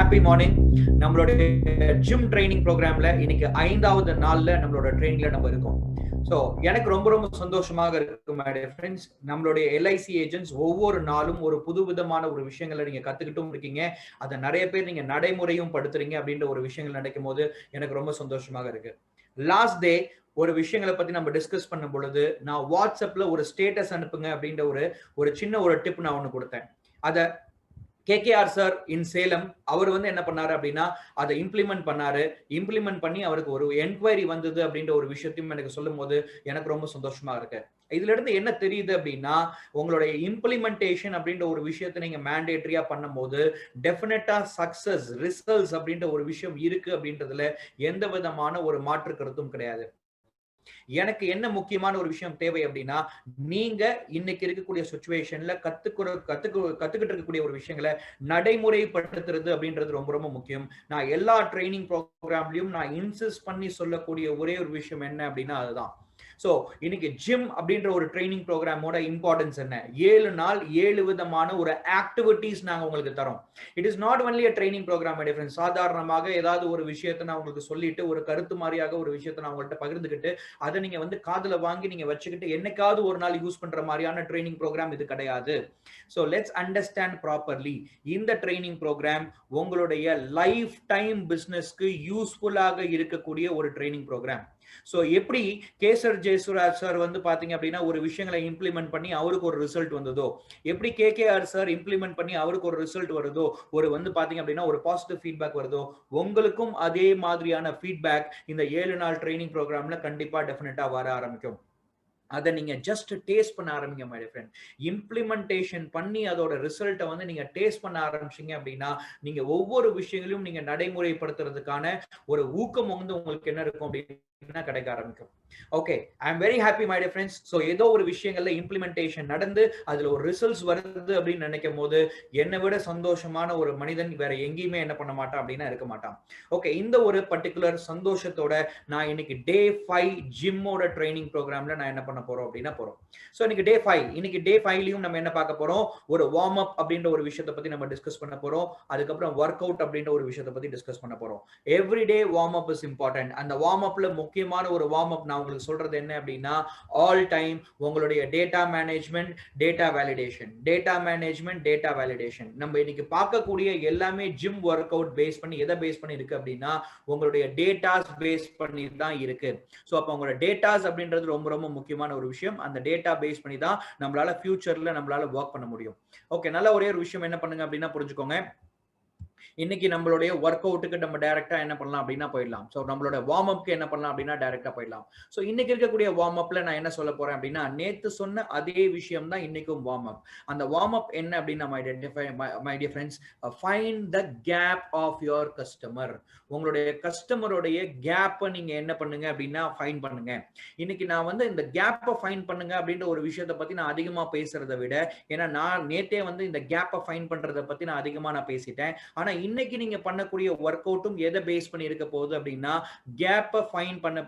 Happy morning. நம்மளுடைய gym training ப்ரோக்ராம்ல இன்னைக்கு 5வது நாள்ல நம்மளோட ட்ரைனிங்ல நம்ம இருக்கோம். ஸோ எனக்கு ரொம்ப ரொம்ப சந்தோஷமாக இருக்கு மை டியர் ஃப்ரெண்ட்ஸ். நம்மளுடைய எல்ஐசி ஏஜென்ட்ஸ் ஒவ்வொரு நாளும் ஒரு புது விதமான ஒரு விஷயங்களை நீங்க கத்துக்கிட்டும் இருக்கீங்க. அதை நிறைய பேர் நீங்க நடைமுறையும் படுத்துறீங்க அப்படின்ற ஒரு விஷயங்கள் நினைக்கும் போது எனக்கு ரொம்ப சந்தோஷமாக இருக்கு. லாஸ்ட் டே ஒரு விஷயங்களை பத்தி நம்ம டிஸ்கஸ் பண்ணும் பொழுது நான் வாட்ஸ்அப்ல ஒரு ஸ்டேட்டஸ் அனுப்புங்க அப்படின்ற ஒரு சின்ன ஒரு டிப் நான் ஒன்று கொடுத்தேன். அதை கேகேஆர் சார் இன் சேலம் அவர் வந்து என்ன பண்ணாரு அப்படின்னா அதை இம்ப்ளிமெண்ட் பண்ணாரு. இம்ப்ளிமெண்ட் பண்ணி அவருக்கு ஒரு என்கொயரி வந்தது அப்படின்ற ஒரு விஷயத்தையும் எனக்கு சொல்லும் போது எனக்கு ரொம்ப சந்தோஷமா இருக்கு. இதுல இருந்து என்ன தெரியுது அப்படின்னா உங்களுடைய இம்ப்ளிமெண்டேஷன் அப்படின்ற ஒரு விஷயத்தை நீங்க மேண்டேட்டரியா பண்ணும்போது டெஃபினட்டா சக்சஸ் ரிசல்ட்ஸ் அப்படின்ற ஒரு விஷயம் இருக்கு அப்படின்றதுல எந்த விதமான ஒரு மாற்று கருத்தும் கிடையாது. எனக்கு என்ன முக்கியமான ஒரு விஷயம் தேவை அப்படின்னா நீங்க இன்னைக்கு இருக்கக்கூடிய சுச்சுவேஷன்ல கத்துக்கிட்டு இருக்கக்கூடிய ஒரு விஷயங்களை நடைமுறைப்படுத்துறது அப்படின்றது ரொம்ப ரொம்ப முக்கியம். நான் எல்லா ட்ரைனிங் ப்ரோக்ராம்லயும் நான் இன்சிஸ்ட் பண்ணி சொல்லக்கூடிய ஒரே ஒரு விஷயம் என்ன அப்படின்னா அதுதான். சோ இன்னைக்கு ஜிம் அப்படின்ற ஒரு ட்ரைனிங் ப்ரோக்ராமோட இம்பார்ட்டன்ஸ் என்ன? 7 நாள் 7 விதமான ஒரு ஆக்டிவிட்டிஸ் நாங்க உங்களுக்கு தரோம். It is not only a training programme difference. சாதாரணமாக ஏதாவது ஒரு விஷயத்தை நான் உங்களுக்கு சொல்லிட்டு ஒரு கருத்து மாதிரியாக ஒரு விஷயத்தை நான் உங்கள்கிட்ட பகிர்ந்துக்கிட்டு அதை நீங்க வந்து காதுல வாங்கி நீங்க வச்சுக்கிட்டு என்னைக்காவது ஒரு நாள் யூஸ் பண்ற மாதிரியான ட்ரைனிங் ப்ரோக்ராம் இது கிடையாது. So let's understand properly. இந்த ட்ரைனிங் ப்ரோக்ராம் உங்களுடைய லைஃப் டைம் பிசினஸ்க்கு யூஸ்ஃபுல்லாக இருக்கக்கூடிய ஒரு ட்ரைனிங் ப்ரோக்ராம். சோ எப்படி கேசர் ஜெயசுராஜ் சார் வந்து பாத்தீங்க அப்படின்னா ஒரு விஷயங்களை இம்ப்ளிமெண்ட் பண்ணி அவருக்கு ஒரு ரிசல்ட் வந்ததோ, எப்படி கேகேஆர் சார் இம்ப்ளிமெண்ட் பண்ணி அவருக்கு ஒரு ரிசல்ட் வருதோ, ஒரு வந்து பாத்தீங்க அப்படின்னா ஒரு பாசிட்டிவ் ஃபீட்பேக் வருதோ, உங்களுக்கும் அதே மாதிரியான ஃபீட்பேக் இந்த 7 நாள் ட்ரைனிங் ப்ரோக்ராம்ல கண்டிப்பா டெஃபினட்டா வர ஆரம்பிக்கும். அதை நீங்க ஜஸ்ட் டேஸ்ட் பண்ண ஆரம்பிங்க மை ஃப்ரெண்ட். இம்ப்ளிமெண்டேஷன் பண்ணி அதோட ரிசல்ட்டை வந்து நீங்க டேஸ்ட் பண்ண ஆரம்பிச்சீங்க அப்படின்னா நீங்க ஒவ்வொரு விஷயங்களையும் நீங்க நடைமுறைப்படுத்துறதுக்கான ஒரு ஊக்கம் வந்து உங்களுக்கு என்ன இருக்கும் அப்படின்னா கிடைக்க ஆரம்பிக்கும். Okay, I am very happy my dear friends. So ஏதோ ஒரு விஷயங்கள்ல இம்ப்ளிமெண்டேஷன் நடந்து அதுல ஒரு ரிசல்ட்ஸ் வருது அப்படின்னு நினைக்கும் போது என்னை விட சந்தோஷமான ஒரு மனிதன் வேற எங்கேயுமே என்ன பண்ண மாட்டான் அப்படின்னா இருக்க மாட்டான். ஓகே, இந்த ஒரு பர்டிகுலர் சந்தோஷத்தோட நான் இன்னைக்கு டே 5 ஜிம்மோட ட்ரைனிங் ப்ரோக்ராம்ல நான் என்ன பண்ண போறோம் அப்படின்னா போறோம். சோ இன்னைக்கு டே 5. இன்னைக்கு டே 5லயும் நம்ம என்ன பார்க்க போறோம்? ஒரு வார்ம் அப் அப்படின்ற ஒரு விஷயத்தை பத்தி நம்ம டிஸ்கஸ் பண்ண போறோம். அதுக்கப்புறம் ஒர்க் அவுட் அப்படின்ற ஒரு விஷயத்தை பத்தி டிஸ்கஸ் பண்ண போறோம். Everyday warm up is important. அந்த வார்ம் அப்ல முக்கியமான ஒரு வார்ம் அப் நான் உங்களுக்கு சொல்றது என்ன அப்படின்னா ஆல் டைம் உங்களுடைய data management, data validation, data management, data validation. நம்ம இன்னைக்கு பார்க்கக்கூடிய எல்லாமே ஜிம் ஒர்க் அவுட் பேஸ் பண்ணி எதை பேஸ் பண்ணி இருக்கு அப்படின்னா உங்களுடைய டேட்டாஸ் பேஸ் பண்ணி தான் இருக்கு. சோ அப்ப உங்களோட டேட்டாஸ் அப்படின்றது ரொம்ப ரொம்ப முக்கியமான ஒரு விஷயம். அந்த டேட்டா பேஸ் பண்ணி தான் நம்மளால ஃபியூச்சர்ல நம்மளால ஒர்க் பண்ண முடியும். ஓகே, நல்ல ஒரே ஒரு விஷயம் என்ன பண்ணுங்க அப்படின்னா புரிஞ்சுக்கோங்க. இன்னைக்கு நம்மளுடைய ஒர்க் அவுட்டுக்கு நம்ம டைரக்டா என்ன பண்ணலாம் அப்படின்னா போயிடலாம். ஸோ நம்மளோட வார்ம் அப்க்கு என்ன பண்ணலாம் அப்படின்னா டைரக்டா போயிடலாம். ஸோ இன்னைக்கு இருக்கக்கூடிய வார்ம் அப்ல நான் என்ன சொல்ல போறேன் அப்படின்னா நேத்து சொன்ன அதே விஷயம் தான் இன்னைக்கும் வார்ம் அப். அந்த வார்ம் அப் என்ன அப்படின்னா my dear friends, find the gap of your customer. உங்களுடைய கஸ்டமருடைய கேப்பை நீங்க என்ன பண்ணுங்க அப்படின்னா ஃபைண்ட் பண்ணுங்க. இன்னைக்கு நான் வந்து இந்த கேப்பை ஃபைண்ட் பண்ணுங்க அப்படின்ற ஒரு விஷயத்தை பத்தி நான் அதிகமா பேசுறதை விட, ஏன்னா நான் நேத்தே வந்து இந்த கேப்பை ஃபைண்ட் பண்றதை பத்தி நான் அதிகமா பேசிட்டேன். ஆனா இன்னைக்கு நீங்க பண்ணக்கூடிய ஒர்க் அவுட்டும் எதை பேஸ் பண்ணி இருக்க போகுது அப்படின்னா கேப்பை ஃபைண்ட் பண்ண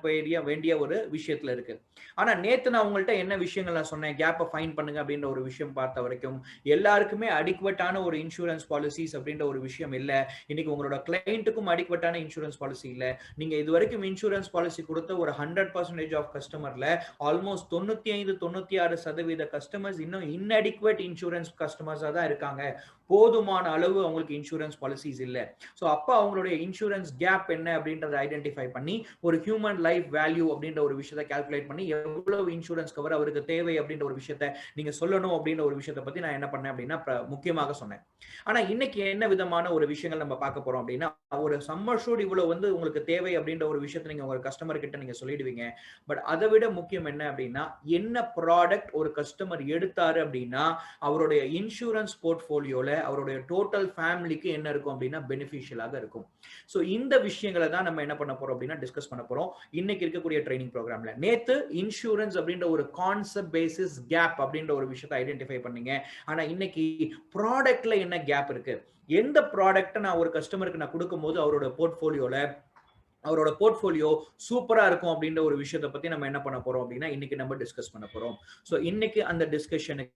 வேண்டிய ஒரு விஷயத்துல இருக்கு. ஆனா நேத்து நான் உங்கள்ட்ட என்ன விஷயங்கள் நான் சொன்னேன் கேப்பை ஃபைண்ட் பண்ணுங்க அப்படின்ற ஒரு விஷயம் பார்த்த வரைக்கும் எல்லாருக்குமே அடிக்வட்டான ஒரு இன்சூரன்ஸ் பாலிசிஸ் அப்படின்ற ஒரு விஷயம் இல்ல. இன்னைக்கு உங்களோட கிளையண்ட்டுக்கும் அடிக்வட்டான இன்சூரன்ஸ் பாலிசி இல்ல. நீங்க இது வரைக்கும் இன்சூரன்ஸ் பாலிசி கொடுத்த ஒரு 100% ஆஃப் கஸ்டமர்ல ஆல்மோஸ்ட் 95-96% கஸ்டமர்ஸ் இன்னும் இன்அடிக்வட் இன்சூரன்ஸ் கஸ்டமர்ஸா தான் இருக்காங்க. போதுமான அளவு அவங்களுக்கு இன்சூரன்ஸ் பாலிசிஸ் இல்ல. சோ அப்ப அவங்களுடைய இன்சூரன்ஸ் கேப் என்ன அப்படின்றத ஐடென்டிஃபை பண்ணி ஒரு ஹியூமன் லைஃப் வேல்யூ அப்படின்ற ஒரு விஷயத்தை கால்குலேட் பண்ணி எவ்வளவு இன்சூரன்ஸ் கவர் அவருக்கு தேவை அப்படின்ற ஒரு விஷயத்தை நீங்க சொல்லணும் அப்படின்ற ஒரு விஷயத்தை பத்தி நான் என்ன பண்ணேன் அப்படின்னா முக்கியமாக சொன்னேன். ஆனா இன்னைக்கு என்ன விதமான ஒரு விஷயங்கள் நம்ம பார்க்க போறோம் அப்படின்னா ஒரு சம்மர் ஷூட் இவ்வளவு வந்து உங்களுக்கு தேவை அப்படின்ற ஒரு விஷயத்தை நீங்க உங்க கஸ்டமர் கிட்ட நீங்க சொல்லிடுவீங்க. பட் அதை விட முக்கியம் என்ன அப்படின்னா என்ன ப்ராடக்ட் ஒரு கஸ்டமர் எடுத்தாரு அப்படின்னா அவருடைய இன்சூரன்ஸ் போர்ட்போலியோல அவருடைய டோட்டல் ஃபேமிலிக்கு என்ன இருக்கும் அப்படின்னா பெனிஃபிஷியலாக இருக்கும். சோ இந்த விஷயங்களை தான் நம்ம என்ன பண்ண போறோம் அப்படின்னா டிஸ்கஸ் பண்ண போறோம் இன்னைக்கு இருக்கக்கூடிய ட்ரைனிங் ப்ரோக்ராம்ல. நேத்து இன்சூரன்ஸ் அப்படின்ற ஒரு கான்செப்ட் பேசிஸ் கேப் அப்படின்ற ஒரு விஷயத்தை ஐடென்டிஃபை பண்ணீங்க. ஆனா இன்னைக்கு ப்ராடக்ட்ல என்ன கேப் இருக்கு, எந்த ப்ராடக்ட்டை நான் ஒரு கஸ்டமருக்கு நான் கொடுக்கும்போது அவரோட போர்ட்போலியோ சூப்பரா இருக்கும் அப்படின்ற ஒரு விஷயத்தை பத்தி நம்ம என்ன பண்ண போறோம் அப்படின்னா இன்னைக்கு நம்ம டிஸ்கஸ் பண்ண போறோம். சோ இன்னைக்கு அந்த டிஸ்கஷனுக்கு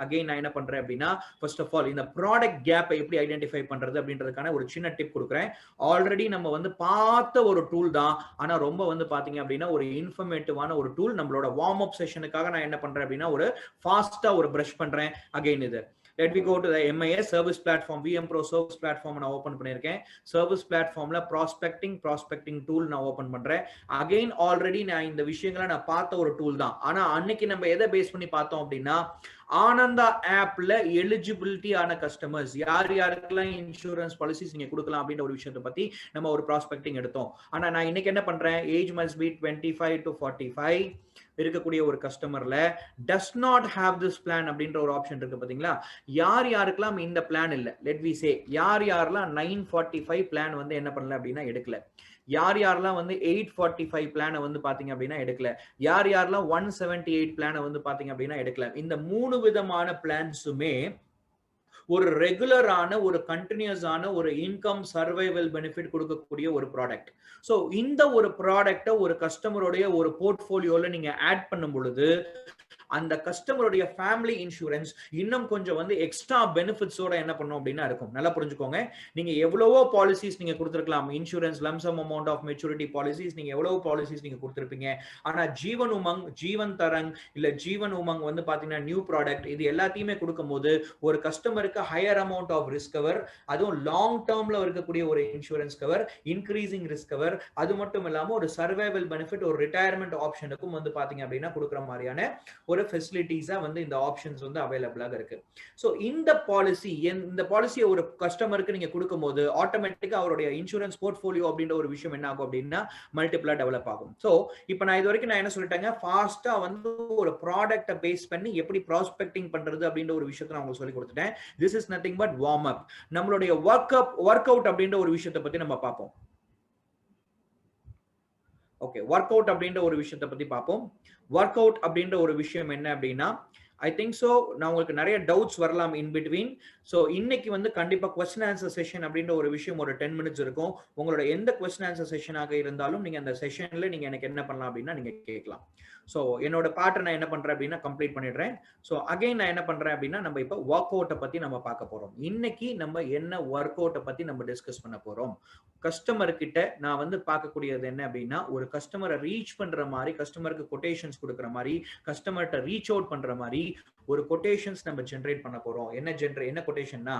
அகைன் நான் என்ன பண்றேன் அப்படின்னா ஃபர்ஸ்ட் ஆஃப் ஆல் இந்த ப்ராடக்ட் கேப்பை எப்படி ஐடென்டிஃபை பண்றது அப்படின்றதுக்கான ஒரு சின்ன டிப் கொடுக்குறேன். ஆல்ரெடி நம்ம வந்து பார்த்த ஒரு டூல் தான், ஆனா ரொம்ப வந்து பாத்தீங்க அப்படின்னா ஒரு இன்ஃபர்மேட்டிவான ஒரு டூல். நம்மளோட வார்ம் அப் செஷனுக்காக நான் என்ன பண்றேன் அப்படின்னா ஒரு ஃபாஸ்டா ஒரு பிரஷ் பண்றேன். அகைன் இது let me go to the MIS service platform, VM Pro service platform நான் ஓபன் பண்ணிருக்கேன். சர்வீஸ் பிளாட்ஃபார்ம்ல ப்ராஸ்பெக்டிங் டூல் நான் ஓபன் பண்றேன். அகைன் ஆல்ரெடி நான் இந்த விஷயங்களை நான் பார்த்த ஒரு டூல் தான், ஆனா அன்னைக்கு நம்ம எதை பேஸ் பண்ணி பார்த்தோம் அப்படின்னா ஆனந்தா ஆப்ல எலிஜிபிலிட்டி ஆன கஸ்டமர்ஸ் யார் யாருக்கெல்லாம் இன்சூரன்ஸ் பாலிசிஸ் நீங்க கொடுக்கலாம் அப்படின்ற ஒரு விஷயத்தை பத்தி நம்ம ஒரு ப்ராஸ்பெக்டிங் எடுத்தோம். ஆனா நான் இன்னைக்கு என்ன பண்றேன், ஏஜ் மஸ்ட் பி 25 to 45 இருக்கக்கூடிய ஒரு கஸ்டமர்ல does not have this plan அப்படின்ற ஒரு ஆப்ஷன் இருக்கு பாத்தீங்களா. யார் யாருக்கெல்லாம் இந்த பிளான் இல்ல, லெட் வி சே யார் யாரெல்லாம் 945 பிளான் வந்து என்ன பண்ணல அப்படின்னா எடுக்கல, யார் யாரெல்லாம் வந்து 845 பிளானை வந்து பாத்தீங்க அப்படின்னா எடுக்கல, யார் யாரெல்லாம் 178 பிளானை வந்து பாத்தீங்க அப்படின்னா எடுக்கல. இந்த 3 விதமான பிளான்ஸுமே ஒரு ரெகுலரான ஒரு கண்டினியூஸான ஒரு இன்கம் சர்வைவல் பெனிஃபிட் கொடுக்கக்கூடிய ஒரு ப்ராடக்ட். ஸோ இந்த ஒரு ப்ராடக்டை ஒரு கஸ்டமருடைய ஒரு போர்ட்ஃபோலியோல நீங்க ஆட் பண்ணும் பொழுது அந்த கஸ்டமருடைய ஃபேமிலி இன்சூரன்ஸ் இன்னும் கொஞ்சம் வந்து எக்ஸ்ட்ரா பெனிஃபிட்ஸோட என்ன பண்ணும் அப்படின்னா இருக்கும். நல்லா புரிஞ்சுக்கோங்க, நீங்க எவ்வளவோ பாலிசிஸ் நீங்க கொடுத்துருக்கலாம், insurance lump sum amount of maturity policies நீங்க எவ்வளவு பாலிசிஸ் நீங்க கொடுத்துருப்பீங்க. ஆனா ஜீவன் உமங், ஜீவன் தரங் இல்ல ஜீவன் உமங் வந்து பாத்தீங்கன்னா நியூ ப்ராடக்ட், இது எல்லாத்தையுமே கொடுக்கும் போது ஒரு கஸ்டமருக்கு higher amount of risk cover, அதுவும் லாங் டேர்ம்ல இருக்கக்கூடிய ஒரு insurance cover, increasing risk cover, அது மட்டும் இல்லாம ஒரு சர்வைவல் பெனிஃபிட், ஒரு ரிட்டையர்மெண்ட் ஆப்ஷனுக்கும் வந்து பாத்தீங்க அப்படின்னா கொடுக்குற மாதிரியான ஒரு ஃபெசிலிட்டிஸா வந்து இந்த ஆப்ஷன்ஸ் வந்து அவைலபிளாக இருக்கு. சோ இந்த பாலிசியை ஒரு கஸ்டமருக்கு நீங்க கொடுக்கும்போது ஆட்டோமேட்டிக்கா அவருடைய இன்சூரன்ஸ் போர்ட்ஃபோலியோ அப்படின்ற ஒரு விஷயம் என்ன ஆகும் அப்படின்னா மல்டிபிளா டெவலப் ஆகும். சோ இப்போ நான் இது வரைக்கும் நான் என்ன சொல்லிட்டேங்க, ஃபாஸ்டா வந்து ஒரு ப்ராடக்ட்டை பேஸ் பண்ணி எப்படி ப்ராஸ்பெக்டிங் பண்றது அப்படின்ற ஒரு விஷயத்தை நான் உங்களுக்கு சொல்லி கொடுத்துட்டேன். This is nothing but warm up. நம்மளுடைய ஒர்க் அவுட் அப்படின்ற ஒரு விஷயத்தை பத்தி நம்ம பார்ப்போம். ஓகே, ஒர்க் அவுட் அப்படின்ற ஒரு விஷயத்தை பத்தி பார்ப்போம். ஒர்க் அவுட் அப்படின்ற ஒரு விஷயம் என்ன அப்படின்னா ஐ திங்க் ஸோ நான் உங்களுக்கு நிறைய டவுட்ஸ் வரலாம் இன் பிட்வீன். ஸோ இன்னைக்கு வந்து கண்டிப்பா கொஸ்டின் ஆன்சர் செஷன் அப்படின்ற ஒரு விஷயம் ஒரு 10 minutes இருக்கும். உங்களோட எந்த கொஸ்டின் ஆன்சர் செஷனாக இருந்தாலும் நீங்க அந்த செஷன்ல நீங்க எனக்கு என்ன பண்ணலாம் அப்படின்னா நீங்க கேட்கலாம். ஸோ என்னோட பார்ட்டை நான் என்ன பண்றேன் அப்படின்னா கம்ப்ளீட் பண்ணிடுறேன். ஸோ அகைன் நான் என்ன பண்றேன் அப்படின்னா நம்ம இப்போ ஒர்க் அவுட்டை பத்தி நம்ம பார்க்க போறோம். இன்னைக்கு நம்ம என்ன ஒர்க் அவுட்டை பத்தி நம்ம டிஸ்கஸ் பண்ண போறோம். கஸ்டமர் கிட்ட நான் வந்து பார்க்கக்கூடியது என்ன அப்படின்னா ஒரு கஸ்டமரை ரீச் பண்ற மாதிரி, கஸ்டமருக்கு கொட்டேஷன்ஸ் கொடுக்குற மாதிரி, கஸ்டமர்கிட்ட ரீச் அவுட் பண்ற மாதிரி ஒரு கொட்டேஷன்ஸ் நம்ம ஜென்ரேட் பண்ண போறோம். என்ன கொட்டேஷன்னா